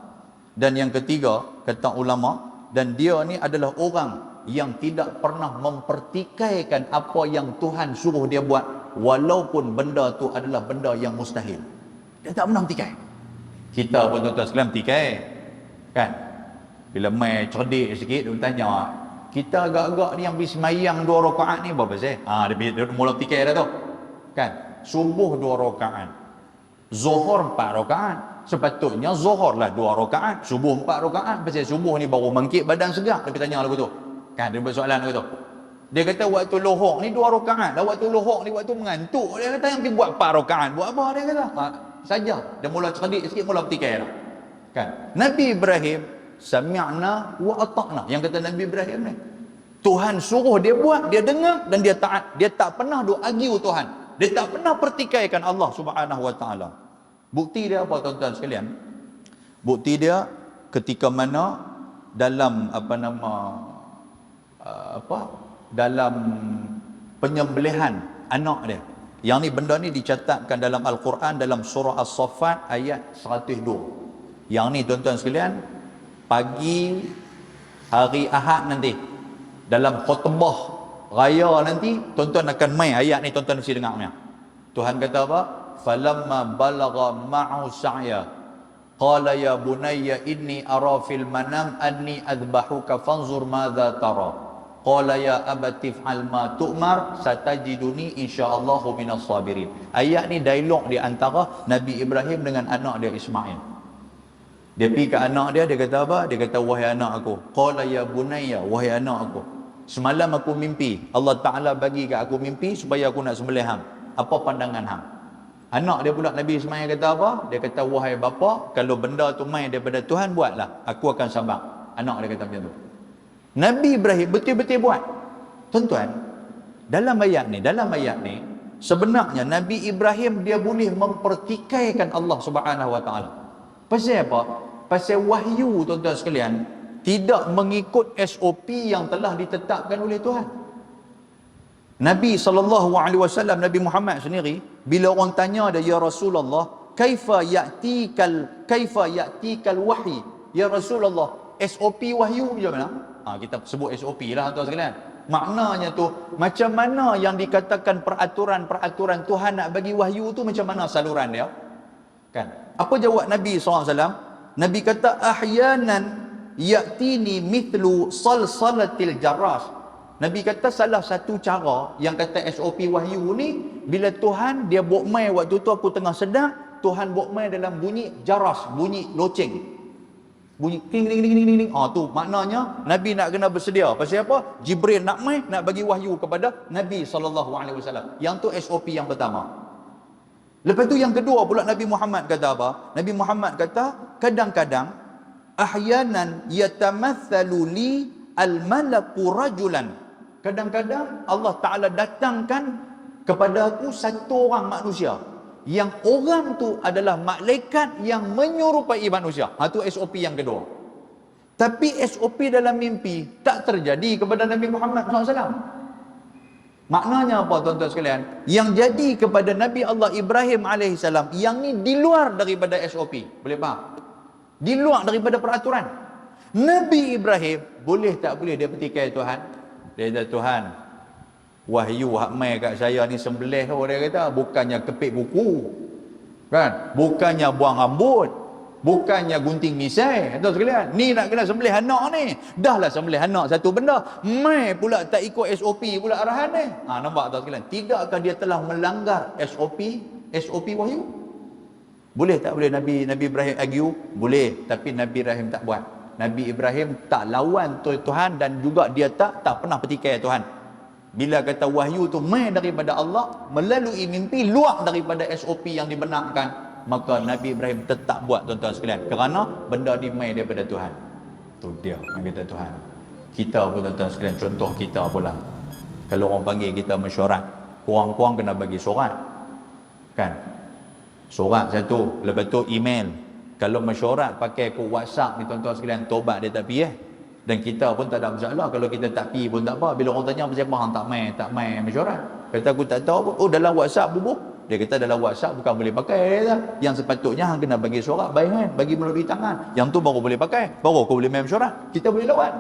Dan yang ketiga, kata ulama, dan dia ni adalah orang yang tidak pernah mempertikaikan apa yang Tuhan suruh dia buat, walaupun benda tu adalah benda yang mustahil. Dia tak pernah tikai. Kita pun tuan-tuan sekalian tikai, kan? Bila mai cerdik sikit, dia tanya, kita agak-agak ni yang pergi semayang 2 rakaat ni berapa pasal? Dia mula tikai dah tu, kan? Subuh 2 rakaat, Zuhur 4 rakaat. Sepatutnya Zuhur lah 2 rakaat, subuh 4 rakaat. Pasal subuh ni baru bangkit badan segar. Dia tanya lagu tu, kan? Dia buat soalan lagu tu. Dia kata waktu lohok ni 2 rakaat. Dah waktu lohok ni waktu mengantuk. Dia kata yang pergi buat 4 rakaat. Buat apa dia kata? Saja. Dia mula cerdik sikit, mula bertikai dah. Kan? Nabi Ibrahim, sami'na wa ata'na. Yang kata Nabi Ibrahim ni, Tuhan suruh dia buat, dia dengar dan dia taat. Dia tak pernah duk argue Tuhan. Dia tak pernah pertikaikan Allah Subhanahu wa taala. Bukti dia apa tuan-tuan sekalian? Bukti dia ketika mana dalam dalam penyembelihan anak dia. Yang ni, benda ni dicatatkan dalam Al-Quran dalam surah As-Saffat ayat 102. Yang ni tuan-tuan sekalian, pagi hari Ahad nanti dalam khutbah raya nanti, tuan-tuan akan main ayat ni, tuan-tuan mesti dengar punya. Tuhan kata apa? Falamma balagha ma'u sa'ya qala ya bunayya inni ara fil manam anni adbahuka fanzur madza tara qala ya abati fa'al ma tu'mar satajiduni insyaallahu minas sabirin. Ayat ni dialog di antara Nabi Ibrahim dengan anak dia Ismail. Dia pergi ke anak dia, dia kata apa? Dia kata, wahai anak aku, qala ya bunayya, wahai anak aku, semalam aku mimpi, Allah Ta'ala bagi ke aku mimpi supaya aku nak sembelih hang. Apa pandangan hang? Anak dia pula Nabi Ismail kata apa? Dia kata, wahai bapa, kalau benda tu main daripada Tuhan, buatlah, aku akan sabar. Anak dia kata macam tu. Nabi Ibrahim betul-betul buat. Tuan-tuan, dalam ayat ni sebenarnya Nabi Ibrahim dia boleh mempertikaikan Allah Subhanahu wa taala. Pasal apa? Pasal wahyu, tuan-tuan sekalian, tidak mengikut SOP yang telah ditetapkan oleh Tuhan. Nabi SAW, Nabi Muhammad sendiri, bila orang tanya dia, ya Rasulullah, kaifa ya'tikal wahyi? Ya Rasulullah, SOP wahyu macam mana? Kita sebut SOP lah tuan sekalian. Maknanya tu, macam mana yang dikatakan peraturan-peraturan Tuhan nak bagi wahyu tu, macam mana saluran dia? Kan? Apa jawab Nabi SAW? Nabi kata, ahyanan ya'tini mithlu salsalatil jarras. Nabi kata salah satu cara yang kata SOP wahyu ni, bila Tuhan dia buat mai waktu tu aku tengah sedang, Tuhan buat mai dalam bunyi jaras, bunyi loceng. Bunyi ting ting ting ting ting. Tu maknanya Nabi nak kena bersedia. Pasal apa? Jibril nak mai, nak bagi wahyu kepada Nabi SAW. Yang tu SOP yang pertama. Lepas tu yang kedua pula Nabi Muhammad kata apa? Nabi Muhammad kata, kadang-kadang ahyanan yatamathalu li al-malaku rajulan. Kadang-kadang Allah Ta'ala datangkan kepada aku satu orang manusia, yang orang tu adalah malaikat yang menyerupai manusia. Itu SOP yang kedua. Tapi SOP dalam mimpi tak terjadi kepada Nabi Muhammad SAW. Maknanya apa tuan-tuan sekalian? Yang jadi kepada Nabi Allah Ibrahim AS, yang ni di luar daripada SOP. Boleh faham? Di luar daripada peraturan. Nabi Ibrahim, boleh tak boleh dia petikai Tuhan? Dia kata, Tuhan, wahyu hak mai kat saya ni sembelih tu, dia kata, bukannya kepit buku, kan? Bukannya buang rambut, Bukannya gunting misai, tuan sekalian. Ni nak kena sembelih anak ni. Dah lah sembelih anak satu benda. Mai pula tak ikut SOP pula arahan ni. Nampak tuan sekalian? Tidakkah dia telah melanggar SOP wahyu? Boleh tak boleh Nabi Ibrahim argue? Boleh, tapi Nabi Ibrahim tak buat. Nabi Ibrahim tak lawan Tuhan dan juga dia tak pernah petikai Tuhan. Bila kata wahyu tu mai daripada Allah melalui mimpi, luar daripada SOP yang dibenarkan, maka Nabi Ibrahim tetap buat tuan-tuan sekalian, kerana benda ni mai daripada Tuhan. Tu dia yang kata Tuhan. Kita pun tuan-tuan sekalian, contoh kita pula, kalau orang panggil kita mesyuarat, kurang-kurang kena bagi surat kan, surat satu, lepas tu email. Kalau mesyuarat pakai ke WhatsApp ni tuan-tuan sekalian, tobat dia tak pergi dan kita pun tak ada masalah. Kalau kita tak pergi pun tak apa. Bila orang tanya siapa hang tak main mesyuarat, kata aku tak tahu pun. Oh, dalam WhatsApp bubuh. Dia kata dalam WhatsApp bukan boleh pakai dah. Yang sepatutnya hang kena bagi surat by hand, bagi melalui tangan. Yang tu baru boleh pakai, baru kau boleh main mesyuarat. Kita boleh lawan.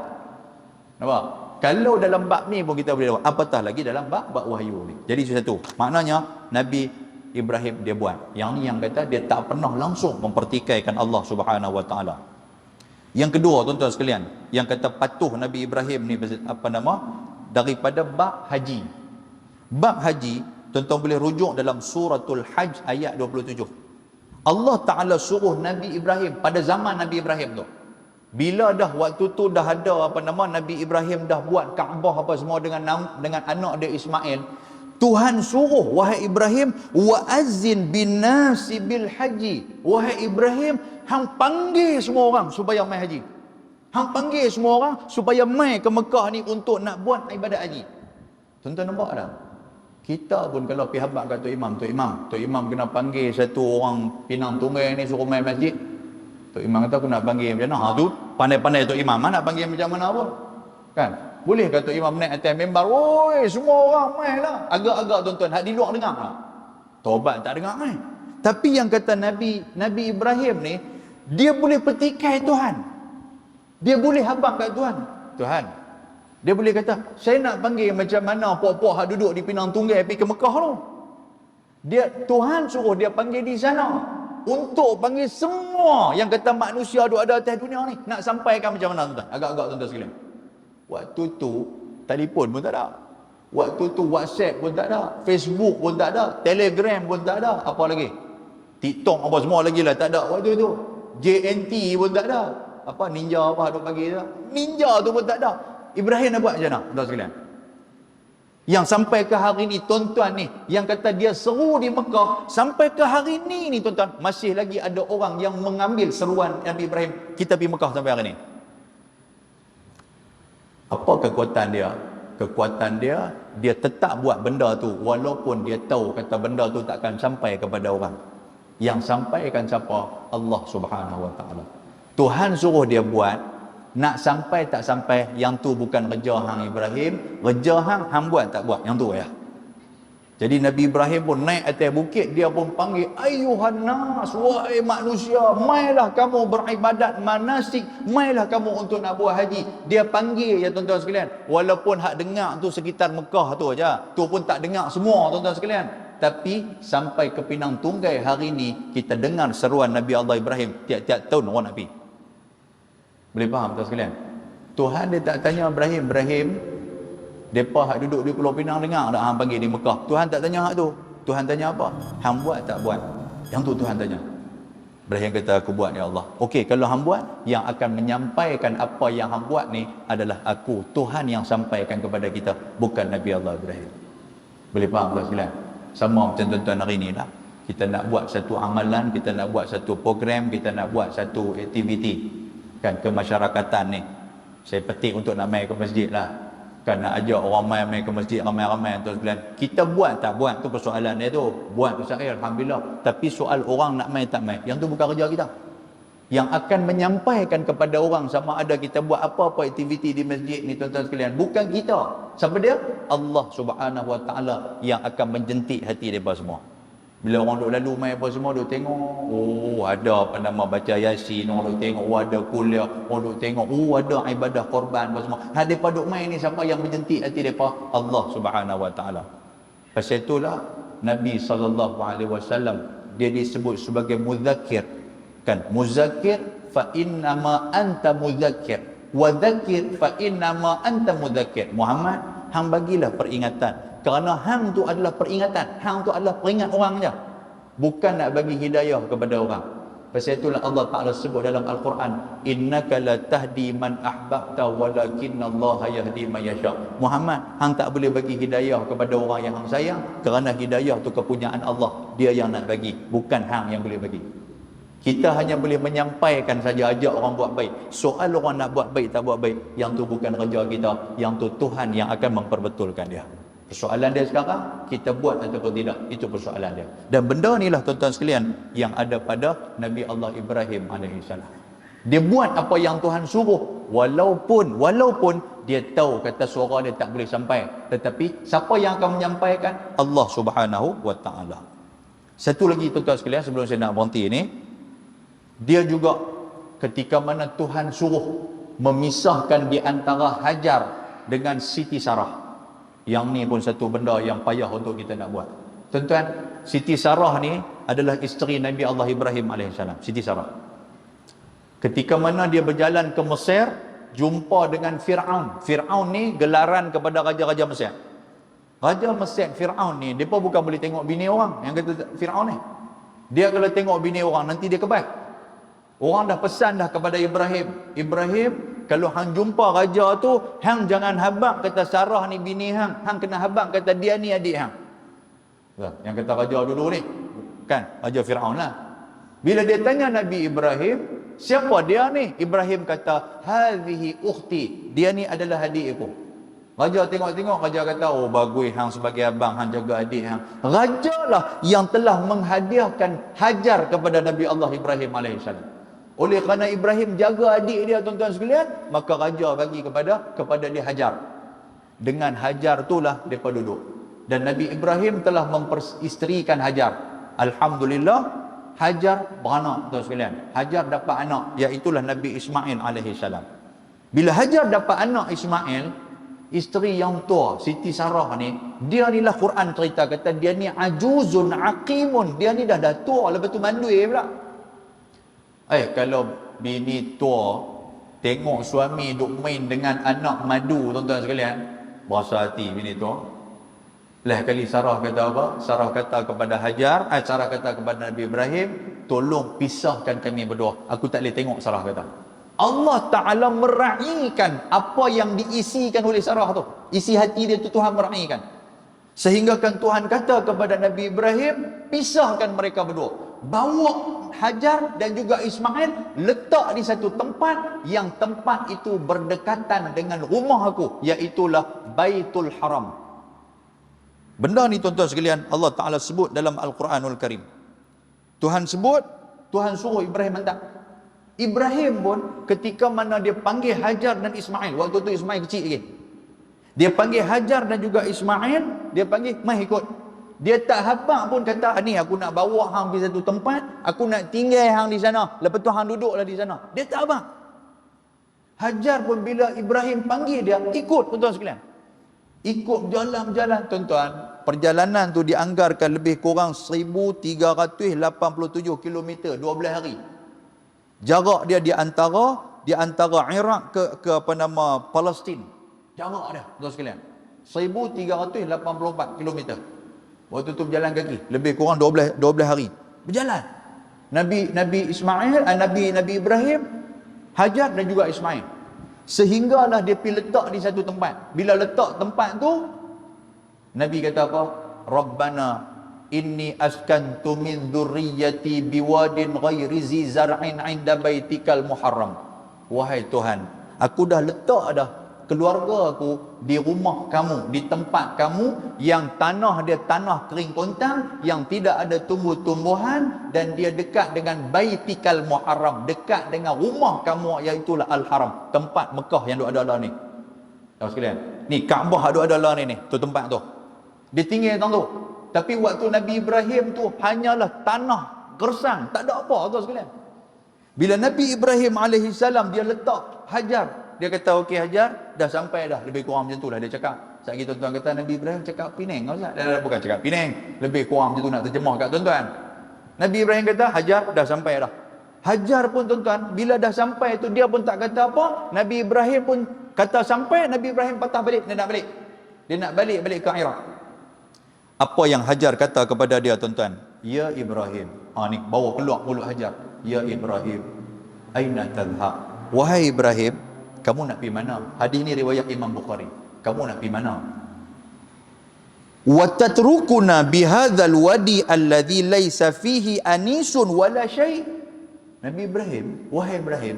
Nampak? Kalau dalam bab ni pun kita boleh lawan, apatah lagi dalam bab wahyu ni. Jadi satu, maknanya Nabi Ibrahim dia buat. Yang ni yang kata dia tak pernah langsung mempertikaikan Allah Subhanahu Wa Taala. Yang kedua tuan-tuan sekalian, yang kata patuh Nabi Ibrahim ni daripada bab haji. Bab haji tuan-tuan boleh rujuk dalam suratul Hajj ayat 27. Allah Ta'ala suruh Nabi Ibrahim pada zaman Nabi Ibrahim tu. Bila dah waktu tu dah ada Nabi Ibrahim dah buat Kaabah apa semua dengan anak dia Ismail. Tuhan suruh, wahai Ibrahim, wa azzin bin nasi bil haji. Wahai Ibrahim, hang panggil semua orang supaya mai haji. Hang panggil semua orang supaya mai ke Mekah ni untuk nak buat ibadat haji. Tuan-tuan nampak tak? Kita pun kalau pergi habaq kat Tok Imam kena panggil satu orang Pinang Tunggai ni suruh mai masjid. Tok Imam kata aku nak panggil macam mana? Tu pandai-pandai Tok Imam nak panggil macam mana pun. Kan? Boleh kata Imam naik atas mimbar, oi semua orang mai lah. Agak-agak tuan-tuan, hak di luar dengar lah. Tobat tak dengar mai. Tapi yang kata Nabi Ibrahim ni, dia boleh petikai Tuhan. Dia boleh habaq kat Tuhan. Dia boleh kata, saya nak panggil macam mana puak-puak hak duduk di Pinang Tunggai pergi ke Mekah tu. Tuhan suruh dia panggil di sana untuk panggil semua yang kata manusia duk ada atas dunia ni. Nak sampaikan macam mana tuan-tuan? Agak-agak tuan-tuan sekalian. Waktu tu telefon pun tak ada. Waktu tu WhatsApp pun tak ada, Facebook pun tak ada, Telegram pun tak ada, apa lagi? TikTok apa semua lagi lah tak ada waktu tu. JNT pun tak ada. Apa ninja apa duk bagi tu? Ninja tu pun tak ada. Ibrahim nak buat macam mana? Tuan sekalian. Yang sampai ke hari ni tuan-tuan ni yang kata dia seru di Mekah, sampai ke hari ni tuan-tuan masih lagi ada orang yang mengambil seruan Nabi Ibrahim, kita pergi Mekah sampai hari ni. Apa kekuatan dia? Kekuatan dia tetap buat benda tu walaupun dia tahu kata benda tu takkan sampai kepada orang. Yang sampaikan siapa? Allah Subhanahu Wa Taala. Tuhan suruh dia buat, nak sampai tak sampai, yang tu bukan kerja hang Ibrahim, kerja hang buat tak buat, yang tu ya. Jadi Nabi Ibrahim pun naik atas bukit, dia pun panggil, ayuhan nas, wahai manusia, mailah kamu beribadat manasik, mailah kamu untuk nak buat haji. Dia panggil ya tuan-tuan sekalian. Walaupun hak dengar tu sekitar Mekah tu aja, tu pun tak dengar semua tuan-tuan sekalian. Tapi sampai ke Pinang Tunggai hari ni, kita dengar seruan Nabi Allah Ibrahim tiap-tiap tahun orang nak pergi. Boleh faham tuan sekalian? Tuhan dia tak tanya Ibrahim, depa hak duduk di Pulau Pinang dengar tak hang panggil di Mekah. Tuhan tak tanya hak tu. Tuhan tanya apa? Hang buat tak buat? Yang tu Tuhan tanya. Ibrahim kata aku buat ya Allah. Okey, kalau hang buat, yang akan menyampaikan apa yang hang buat ni adalah aku, Tuhan yang sampaikan kepada kita, bukan Nabi Allah Ibrahim. Boleh faham tuan sekalian? Sama macam tuan-tuan hari ni lah. Kita nak buat satu amalan, kita nak buat satu program, kita nak buat satu aktiviti kan kemasyarakatan ni. Saya petik untuk nak mai ke masjid lah. Kan nak ajak orang mai ke masjid ramai-ramai tuan sekalian. Kita buat tak buat tu persoalan dia tu. Buat tu saya alhamdulillah. Tapi soal orang nak mai tak mai, yang tu bukan kerja kita. Yang akan menyampaikan kepada orang sama ada kita buat apa-apa aktiviti di masjid ni tuan-tuan sekalian, bukan kita. Siapa dia? Allah Subhanahu Wa Taala yang akan menjentik hati mereka semua. Bila orang duk lalu mai apa semua duk tengok, oh ada apa nama baca Yasin, orang duk tengok, oh ada kuliah, orang duk tengok, oh ada ibadah korban apa semua. Hak depa duk mai ni siapa yang menjentik hati depa? Allah Subhanahu Wa Taala. Pasal itulah Nabi sallallahu alaihi wasallam dia disebut sebagai mudzakir. Kan, muzakkir fa innama anta muzakkir wa dzakir fa innama anta muzakkir. Muhammad, hang bagilah peringatan kerana hang tu adalah peringatan, hang tu adalah peringat orang je, bukan nak bagi hidayah kepada orang. Pasal itulah Allah Ta'ala sebut dalam Al-Quran, innaka la tahdi man ahbabta walakinallaha yahdi man yasha. Muhammad, hang tak boleh bagi hidayah kepada orang yang hang sayang, kerana hidayah tu kepunyaan Allah, dia yang nak bagi, bukan hang yang boleh bagi. Kita hanya boleh menyampaikan saja, ajak orang buat baik. Soal orang nak buat baik tak buat baik, yang tu bukan kerja kita, yang tu Tuhan yang akan memperbetulkan dia. Persoalan dia sekarang, kita buat ataupun tidak, itu persoalan dia. Dan benda inilah tuan-tuan sekalian yang ada pada Nabi Allah Ibrahim AS. Dia buat apa yang Tuhan suruh, walaupun dia tahu kata suara dia tak boleh sampai, tetapi siapa yang akan menyampaikan? Allah Subhanahu wa taala. Satu lagi tuan-tuan sekalian sebelum saya nak berhenti ini, dia juga ketika mana Tuhan suruh memisahkan di antara Hajar dengan Siti Sarah. Yang ni pun satu benda yang payah untuk kita nak buat. Tuan-tuan, Siti Sarah ni adalah isteri Nabi Allah Ibrahim AS. Siti Sarah. Ketika mana dia berjalan ke Mesir, jumpa dengan Fir'aun. Fir'aun ni gelaran kepada raja-raja Mesir. Raja Mesir Fir'aun ni, dia pun bukan boleh tengok bini orang. Yang kata Fir'aun ni, dia kalau tengok bini orang, nanti dia kebal. Orang dah pesan dah kepada Ibrahim, kalau hang jumpa raja tu, hang jangan habaq kata Sarah ni bini hang, hang kena habaq kata dia ni adik hang. Yang kata raja dulu ni, kan, Raja Fir'aun lah. Bila dia tanya Nabi Ibrahim, siapa dia ni? Ibrahim kata, hadhihi ukhti, dia ni adalah adik aku. Raja tengok-tengok, raja kata, oh bagus hang sebagai abang, hang jaga adik hang. Raja lah yang telah menghadiahkan Hajar kepada Nabi Allah Ibrahim AS. Oleh kerana Ibrahim jaga adik dia tuan-tuan sekalian, maka raja bagi kepada dia Hajar. Dengan Hajar itulah mereka duduk. Dan Nabi Ibrahim telah memperisterikan Hajar. Alhamdulillah, Hajar beranak tuan sekalian. Hajar dapat anak, iaitulah Nabi Ismail AS. Bila Hajar dapat anak Ismail, isteri yang tua, Siti Sarah ni, dia ni lah Quran cerita, kata dia ni ajuzun aqimun, dia ni dah tua, lepas tu mandui pula. Kalau bini tua tengok suami duk main dengan anak madu tuan-tuan sekalian, berasa hati bini tua. Lah kali Sarah kata apa? Sarah kata kepada Hajar, Sarah kata kepada Nabi Ibrahim, tolong pisahkan kami berdua, aku tak boleh tengok. Sarah kata, Allah Ta'ala meraihkan apa yang diisikan oleh Sarah tu, isi hati dia tu Tuhan meraihkan, sehingga kan Tuhan kata kepada Nabi Ibrahim, pisahkan mereka berdua, bawa Hajar dan juga Ismail, letak di satu tempat yang tempat itu berdekatan dengan rumah aku, iaitulah Baitul Haram. Benda ni tuan-tuan sekalian Allah Ta'ala sebut dalam Al-Quranul Karim. Tuhan sebut, Tuhan suruh Ibrahim hantar. Ibrahim pun ketika mana dia panggil Hajar dan Ismail, waktu tu Ismail kecil lagi, dia panggil Hajar dan juga Ismail, dia panggil, mai ikut. Dia tak habaq pun kata, ni aku nak bawa hang pergi satu tempat, aku nak tinggal hang di sana, lepas tu hang duduklah di sana. Dia tak habaq. Hajar pun bila Ibrahim panggil dia, ikut tuan-tuan sekalian. Ikut berjalan-jalan tuan-tuan. Perjalanan tu dianggarkan lebih kurang 1387 km, 12 hari. Jarak dia di antara Iraq ke apa nama Palestin. Jarak dia tuan sekalian 1384 km. Waktu tu berjalan kaki lebih kurang 12 hari berjalan. Nabi Ismail, Nabi Ibrahim, Hajar dan juga Ismail, sehinggalah dia pergi letak di satu tempat. Bila letak tempat tu, Nabi kata apa? Rabbana inni askantu min dzurriyyati biwadin ghairi zi zar'in 'inda baitikal muharram. Wahai Tuhan, aku dah letak dah keluarga aku di rumah kamu, di tempat kamu yang tanah dia tanah kering kontang, yang tidak ada tumbuh-tumbuhan, dan dia dekat dengan Baitikal Muharram, dekat dengan rumah kamu, iaitulah Al-Haram, tempat Mekah yang duk ada ni. Tahu sekalian, ni Kaabah duk ada ni tu tempat tu. Dia tinggal tu. Tapi waktu Nabi Ibrahim tu hanyalah tanah gersang, tak ada apa tuan sekalian. Bila Nabi Ibrahim AS dia letak Hajar, dia kata, okey Hajar, dah sampai dah. Lebih kurang macam tu lah dia cakap. Saat itu tuan-tuan kata, Nabi Ibrahim cakap Penang. Bukan cakap Penang. Lebih kurang macam tu nak terjemah kat tuan-tuan. Nabi Ibrahim kata, Hajar, dah sampai dah. Hajar pun tuan-tuan, bila dah sampai tu dia pun tak kata apa. Nabi Ibrahim pun kata sampai, Nabi Ibrahim patah balik, dia nak balik. Dia nak balik ke Iraq. Apa yang Hajar kata kepada dia tuan-tuan? Ya Ibrahim. Ni bawa keluar mulut Hajar. Ya Ibrahim, aina tadhhab? Wahai Ibrahim, kamu nak pergi mana? Hadis ni riwayat Imam Bukhari. Kamu nak pergi mana? Wa tatrukuna bihadzal wadi alladhi laysa fihi anisun wala syai'. Nabi Ibrahim, wahai Ibrahim,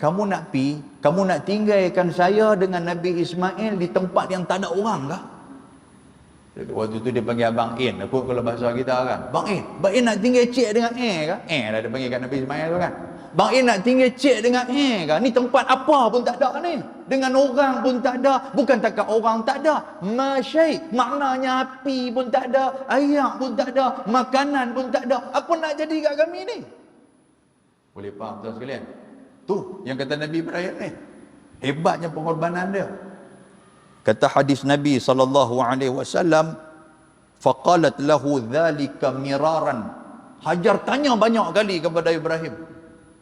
kamu nak pergi, kamu nak tinggalkan saya dengan Nabi Ismail di tempat yang tak ada orang kah? Waktu tu dia panggil Abang In. Aku kalau bahasa kita kan, Bang In nak tinggal cik dengan kah? Dah dia panggil kat Nabi Ismail tu kan. Bang In nak tinggal cik dengan kah? Ni tempat apa pun tak ada ni. Dengan orang pun tak ada. Bukan takat orang tak ada. Masyai, maknanya api pun tak ada, air pun tak ada, makanan pun tak ada. Apa nak jadi kat kami ni? Boleh faham tuan sekalian? Tu yang kata Nabi Ibrahim ni. Hebatnya pengorbanan dia. Kata hadis Nabi SAW, faqalat lahu dhalika miraran. Hajar tanya banyak kali kepada Ibrahim,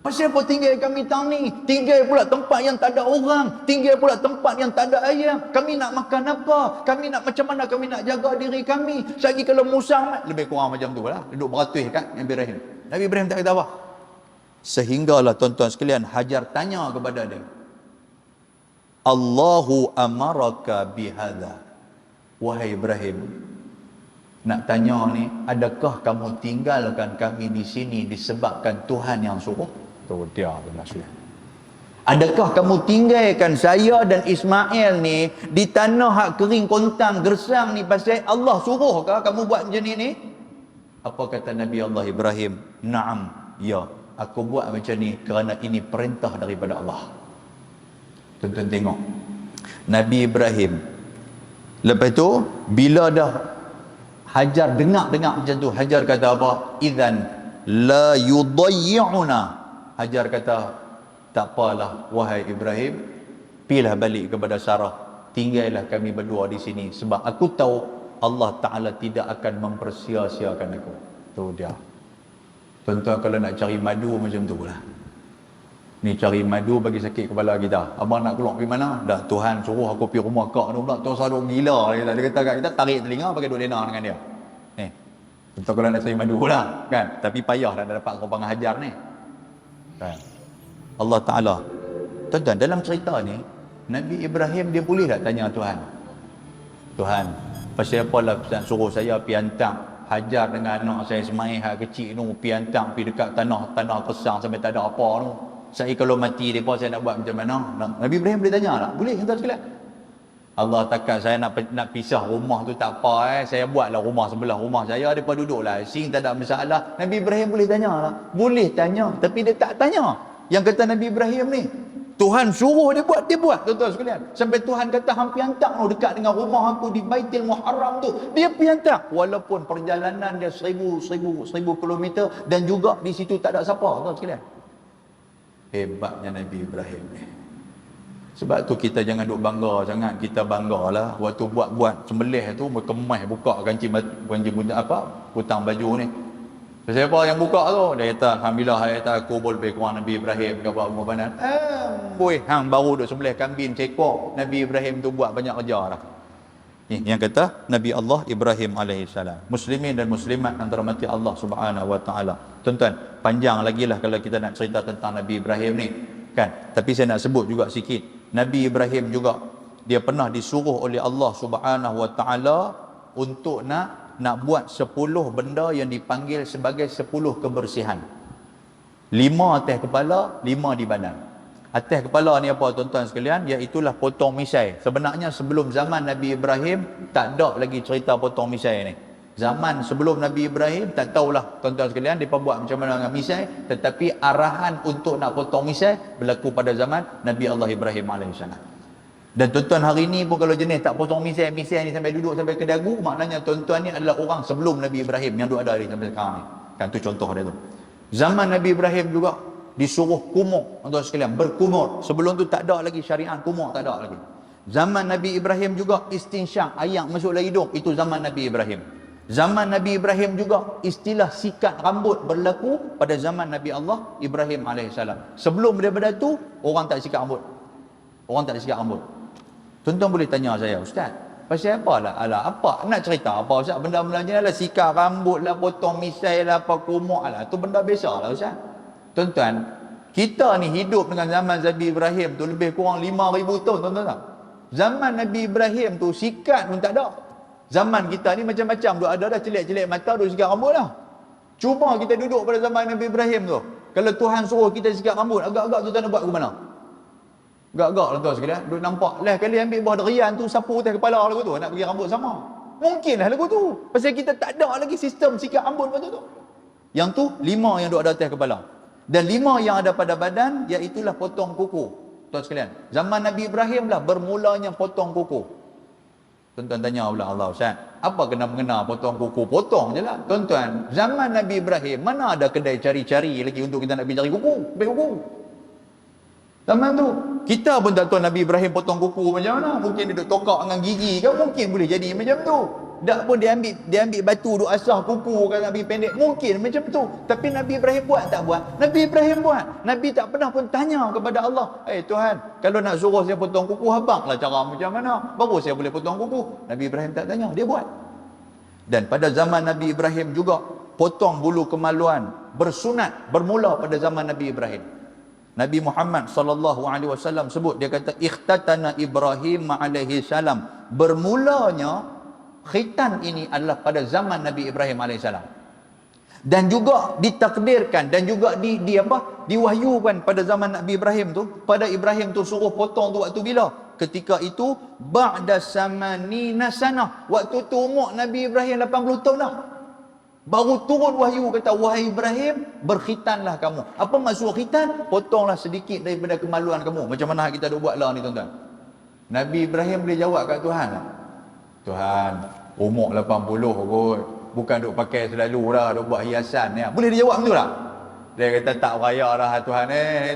pasal apa tinggal kami tang ni? Tinggal pula tempat yang tak ada orang, tinggal pula tempat yang tak ada air. Kami nak makan apa? Kami nak macam mana kami nak jaga diri kami? Lagi kalau Musa lebih kurang macam tu lah, duduk beratus kan Nabi Ibrahim. Nabi Ibrahim tak kata apa. Sehinggalah tuan-tuan sekalian, Hajar tanya kepada dia, Allahu amaraka bihadza. Wahai Ibrahim, nak tanya ni, adakah kamu tinggalkan kami di sini disebabkan Tuhan yang suruh? Tu dia tuan-tuan. Adakah kamu tinggalkan saya dan Ismail ni di tanah hak kering kontang gersang ni pasal Allah suruh ke kamu buat macam ni? Apa kata Nabi Allah Ibrahim? Naam, ya, aku buat macam ni kerana ini perintah daripada Allah. Tuan-tuan tengok, Nabi Ibrahim lepas tu bila dah Hajar dengar macam tu, Hajar kata apa? Idzan la yudayyi'una. Hajar kata, tak apalah wahai Ibrahim, pilah balik kepada Sarah, tinggallah kami berdua di sini sebab aku tahu Allah Ta'ala tidak akan mempersia-siakan aku. Tu dia. Tuan-tuan kalau nak cari madu macam tu lah. Ni cari madu bagi sakit kepala kita. Abang nak keluar pergi mana? Dah Tuhan suruh aku pergi rumah kak tu pula. Tuan selalu gila. Dia kata kat kita, tarik telinga pakai duduk lena dengan dia. Tuan kalau nak cari madu lah kan. Tapi payah dah dapat korban Hajar ni kan. Allah Ta'ala, tuan-tuan, dalam cerita ni Nabi Ibrahim dia boleh tak tanya Tuhan, Tuhan, pasal apalah suruh saya pergi hantar Hajar dengan anak saya Ismail hak kecil tu, pergi hantar pergi dekat tanah kesang sampai tak ada apa tu. Saya kalau mati depa saya nak buat macam mana? Nabi Ibrahim boleh tanya tak? Boleh tuan sekalian. Allah takkan saya nak pisah rumah tu tak apa, saya buatlah rumah sebelah rumah saya, depa duduklah sing tak ada masalah. Nabi Ibrahim boleh tanya tak? Boleh tanya, tapi dia tak tanya. Yang kata Nabi Ibrahim ni, Tuhan suruh dia buat tuan-tuan sekalian. Sampai Tuhan kata hampir hantar dekat dengan rumah aku di Baitul Muharram tu, dia pergi hantar walaupun perjalanan dia 1000 kilometer dan juga di situ tak ada siapa tuan sekalian. Hebatnya Nabi Ibrahim ni. Sebab tu kita jangan duk bangga sangat. Kita banggalah waktu buat sembelih tu berkemas buka kancing hutang baju ni. Siapa yang buka tu? Dia kata alhamdulillah saya kata aku lebih kurang Nabi Ibrahim ke apa panan. Hang baru duk sembelih kambing cekok. Nabi Ibrahim tu buat banyak kerja dah. Ni yang kata Nabi Allah Ibrahim alaihissalam. Muslimin dan muslimat yang dirahmati Allah Subhanahu wa taala. Tuan-tuan, panjang lagi lah kalau kita nak cerita tentang Nabi Ibrahim ni kan. Tapi saya nak sebut juga sikit. Nabi Ibrahim juga dia pernah disuruh oleh Allah Subhanahu wa taala untuk nak buat 10 benda yang dipanggil sebagai 10 kebersihan. 5 atas kepala, 5 di badan. Atas kepala ni apa tuan-tuan sekalian? Iaitulah potong misai. Sebenarnya sebelum zaman Nabi Ibrahim tak ada lagi cerita potong misai ni. Zaman sebelum Nabi Ibrahim tak tahulah tuan-tuan sekalian mereka buat macam mana dengan misai, tetapi arahan untuk nak potong misai berlaku pada zaman Nabi Allah Ibrahim alaihissalam. Dan tuan-tuan hari ni pun kalau jenis tak potong misai ni sampai duduk sampai ke dagu, maknanya tuan-tuan ni adalah orang sebelum Nabi Ibrahim yang duduk ada ni sampai sekarang ni. Kan tu contoh dia tu. Zaman Nabi Ibrahim juga disuruh kumur, tuan-tuan sekalian, berkumur. Sebelum tu tak ada lagi syariat kumur, tak ada lagi. Zaman Nabi Ibrahim juga istinsyak, air masuk dalam hidung, itu zaman Nabi Ibrahim. Zaman Nabi Ibrahim juga istilah sikat rambut berlaku pada zaman Nabi Allah Ibrahim alaihissalam. Sebelum daripada tu orang tak sikat rambut. Orang tak sikat rambut. Tuan-tuan boleh tanya saya, Ustaz, pasal apa lah? Alah, apa nak cerita apa Ustaz? Benda-benda ni lah, sikat rambut lah, potong misai lah, apa kumuk lah, tu benda biasa lah Ustaz. Tuan-tuan, kita ni hidup dengan zaman Nabi Ibrahim tu lebih kurang 5,000 tahun, tuan-tuan tak? Zaman Nabi Ibrahim tu sikat pun tak ada. Zaman kita ni macam-macam, duk ada dah celik-celik mata, duk sikat rambut lah. Cuba kita duduk pada zaman Nabi Ibrahim tu. Kalau Tuhan suruh kita sikat rambut, agak-agak tu tak nak buat ke mana? Agak-agak lah tuan sekalian, duk nampak lah kali ambil buah derian tu sapu atas kepala lagu tu, nak pergi rambut sama. Mungkin lah lagu tu. Pasal kita tak ada lagi sistem sikat rambut macam tu. Yang tu 5 yang duk ada atas kepala. Dan 5 yang ada pada badan, iaitulah potong kuku. Tuan sekalian, zaman Nabi Ibrahim lah bermulanya potong kuku. Tuan-tuan tanya pula, Allah Ustaz, apa kena-mengena potong kuku? Potong je lah. Tuan-tuan, zaman Nabi Ibrahim, mana ada kedai cari-cari lagi untuk kita nak pergi cari kuku? Ambil kuku. Zaman tu, kita pun tak tahu Nabi Ibrahim potong kuku macam mana. Mungkin dia duk tokak dengan gigi kan, mungkin boleh jadi macam tu. Tak pun dia ambil batu duk asah kuku kan Nabi pendek, mungkin macam tu. Tapi Nabi Ibrahim buat tak buat? Nabi Ibrahim buat. Nabi tak pernah pun tanya kepada Allah, Tuhan, kalau nak suruh saya potong kuku, habanglah cara macam mana, baru saya boleh potong kuku. Nabi Ibrahim tak tanya, dia buat. Dan pada zaman Nabi Ibrahim juga, potong bulu kemaluan bersunat bermula pada zaman Nabi Ibrahim. Nabi Muhammad sallallahu alaihi wasallam sebut, dia kata ikhtatana Ibrahim alaihi salam, bermulanya khitan ini adalah pada zaman Nabi Ibrahim alaihissalam. Dan juga ditakdirkan dan juga diwahyukan pada zaman Nabi Ibrahim tu, pada Ibrahim tu suruh potong tu waktu bila? Ketika itu ba'da samanina sanah, waktu tu umur Nabi Ibrahim 80 tahun dah. Baru turun wahyu kata, wahai Ibrahim, berkhitanlah kamu. Apa maksud khitan? Potonglah sedikit daripada kemaluan kamu. Macam mana kita duk buat lah ni tuan-tuan. Nabi Ibrahim boleh jawab kat Tuhan, Tuhan, umur 80 kot, bukan duk pakai selalu dah, duk buat hiasan ni. Boleh dia jawab macam tu tak? Dia kata tak raya dah Tuhan,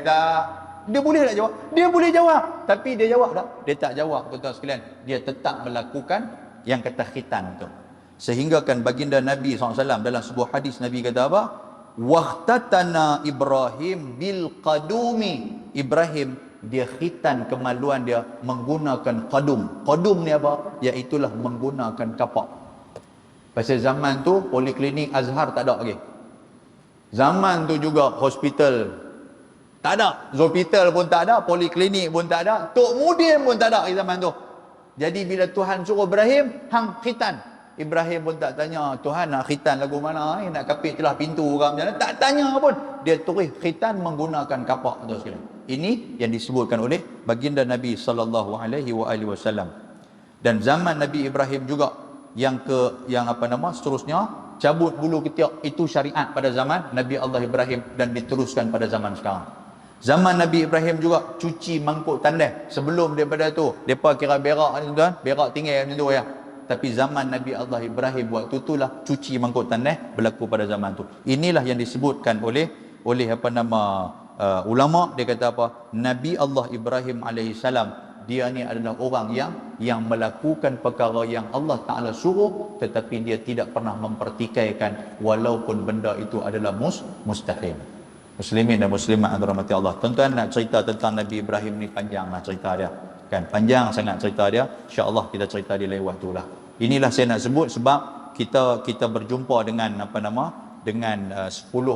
tak. Dia boleh tak jawab? Dia boleh jawab. Tapi dia jawab tak? Dia tak jawab, tuan-tuan sekalian. Dia tetap melakukan yang kata khitan tu. Sehingga kan baginda Nabi SAW dalam sebuah hadis, Nabi kata apa? Wahtatana Ibrahim bil qadumi. Ibrahim dia khitan kemaluan dia menggunakan qadum. Qadum ni apa? Iaitulah menggunakan kapak. Pasal zaman tu poliklinik Azhar tak ada lagi. Zaman tu juga hospital tak ada, hospital pun tak ada, poliklinik pun tak ada, Tok Mudin pun tak ada di zaman tu. Jadi bila Tuhan suruh Ibrahim hang khitan, Ibrahim pun tak tanya, Tuhan nak khitan lagu mana, nak kapit celah pintu ke macam mana, tak tanya pun. Dia tulis khitan menggunakan kapak tu sekalian. Ini yang disebutkan oleh baginda Nabi sallallahu alaihi wasallam. Dan zaman Nabi Ibrahim juga yang seterusnya, cabut bulu ketiak, itu syariat pada zaman Nabi Allah Ibrahim dan diteruskan pada zaman sekarang. Zaman Nabi Ibrahim juga cuci mangkuk tandas. Sebelum daripada tu, depa kira berak ni tuan, berak tinggal macam tu ya. Tapi zaman Nabi Allah Ibrahim waktu itulah cuci mangkuk tandas berlaku pada zaman tu. Inilah yang disebutkan oleh ulama. Dia kata apa? Nabi Allah Ibrahim alaihissalam, dia ni adalah orang yang melakukan perkara yang Allah Ta'ala suruh, tetapi dia tidak pernah mempertikaikan walaupun benda itu adalah mustahil. Muslimin dan muslimat yang dirahmati Allah. Tuan-tuan, nak cerita tentang Nabi Ibrahim ni panjanglah cerita dia. Kan, panjang sangat cerita dia. InsyaAllah kita cerita di lain waktu lah. Inilah saya nak sebut sebab kita berjumpa dengan 10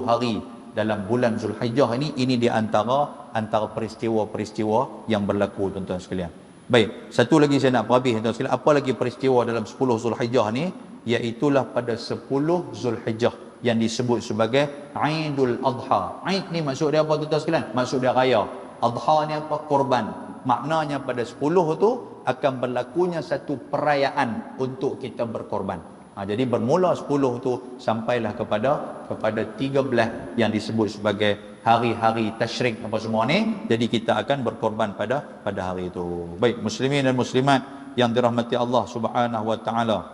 hari dalam bulan Zulhijjah ini di antara peristiwa-peristiwa yang berlaku, tuan-tuan sekalian. Baik, satu lagi saya nak perhabis, tuan-tuan sekalian. Apa lagi peristiwa dalam 10 Zulhijjah ni? Iaitulah pada 10 Zulhijjah yang disebut sebagai Aidul Adha. Aid ni maksud dia apa, tuan-tuan sekalian? Maksud dia raya. Adha ni apa? Korban. Maknanya pada 10 tu akan berlakunya satu perayaan untuk kita berkorban. Jadi bermula 10 tu sampailah kepada 13 yang disebut sebagai hari-hari tasyrik apa semua ni. Jadi kita akan berkorban pada hari itu. Baik, muslimin dan muslimat yang dirahmati Allah Subhanahu wa taala.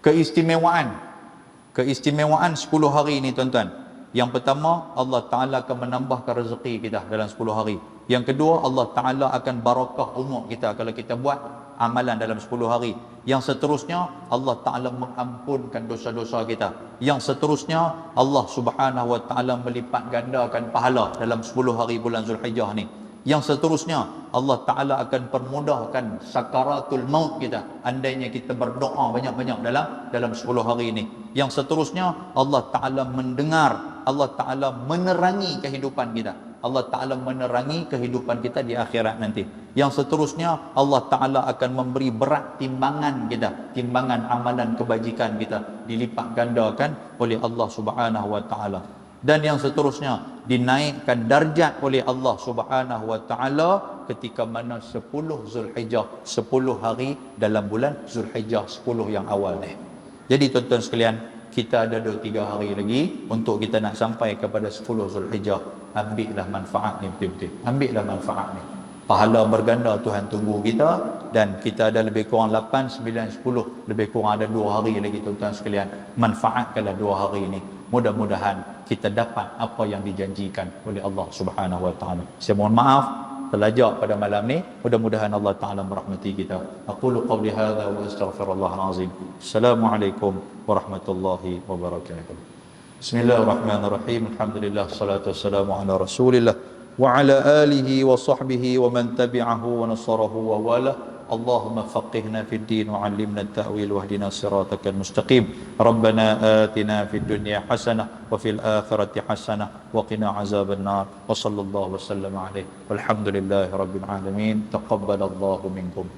Keistimewaan 10 hari ini, tuan-tuan. Yang pertama, Allah Ta'ala akan menambahkan rezeki kita dalam 10 hari. Yang kedua, Allah Ta'ala akan barakah umur kita kalau kita buat amalan dalam 10 hari. Yang seterusnya, Allah Ta'ala mengampunkan dosa-dosa kita. Yang seterusnya, Allah Subhanahu Wa Ta'ala melipat gandakan pahala dalam 10 hari bulan Zulhijjah ni. Yang seterusnya, Allah Ta'ala akan permudahkan sakaratul maut kita andainya kita berdoa banyak-banyak dalam 10 hari ini. Yang seterusnya, Allah Ta'ala mendengar, Allah Ta'ala menerangi kehidupan kita. Allah Ta'ala menerangi kehidupan kita di akhirat nanti. Yang seterusnya, Allah Ta'ala akan memberi berat timbangan kita, timbangan amalan kebajikan kita dilipat gandakan oleh Allah Subhanahu Wa Ta'ala. Dan yang seterusnya, dinaikkan darjat oleh Allah Subhanahu Wa Ta'ala ketika mana 10 Zulhijjah, 10 hari dalam bulan Zulhijjah 10 yang awal ni. Jadi tuan-tuan sekalian, kita ada 2-3 hari lagi untuk kita nak sampai kepada 10 Zulhijjah. Ambillah manfaat ni betul-betul. Ambillah manfaat ni. Pahala berganda Tuhan tunggu kita, dan kita ada lebih kurang 8, 9, 10, lebih kurang ada 2 hari lagi tuan-tuan sekalian. Manfaatkanlah 2 hari ini. Mudah-mudahan kita dapat apa yang dijanjikan oleh Allah Subhanahu Wa Ta'ala. Saya mohon maaf terlajak pada malam ni. Mudah-mudahan Allah Ta'ala merahmati kita. Aqulu qawli hadha wa astaghfirullahal azim. Assalamualaikum warahmatullahi wabarakatuh. Bismillahirrahmanirrahim. Alhamdulillah, salatu wassalamu ala Rasulillah wa ala alihi wa sahbihi wa man tabi'ahu wa nasarahu wa wala. Allahumma faqihna fid din wa 'allimna at-ta'wil wahdina siratal mustaqim. Rabbana atina fid dunya hasanah wa fil akhirati hasanah wa qina azaban nar. Wa sallallahu wa sallama alaihi. Walhamdulillahi rabbil alamin. Taqabbalallahu minkum.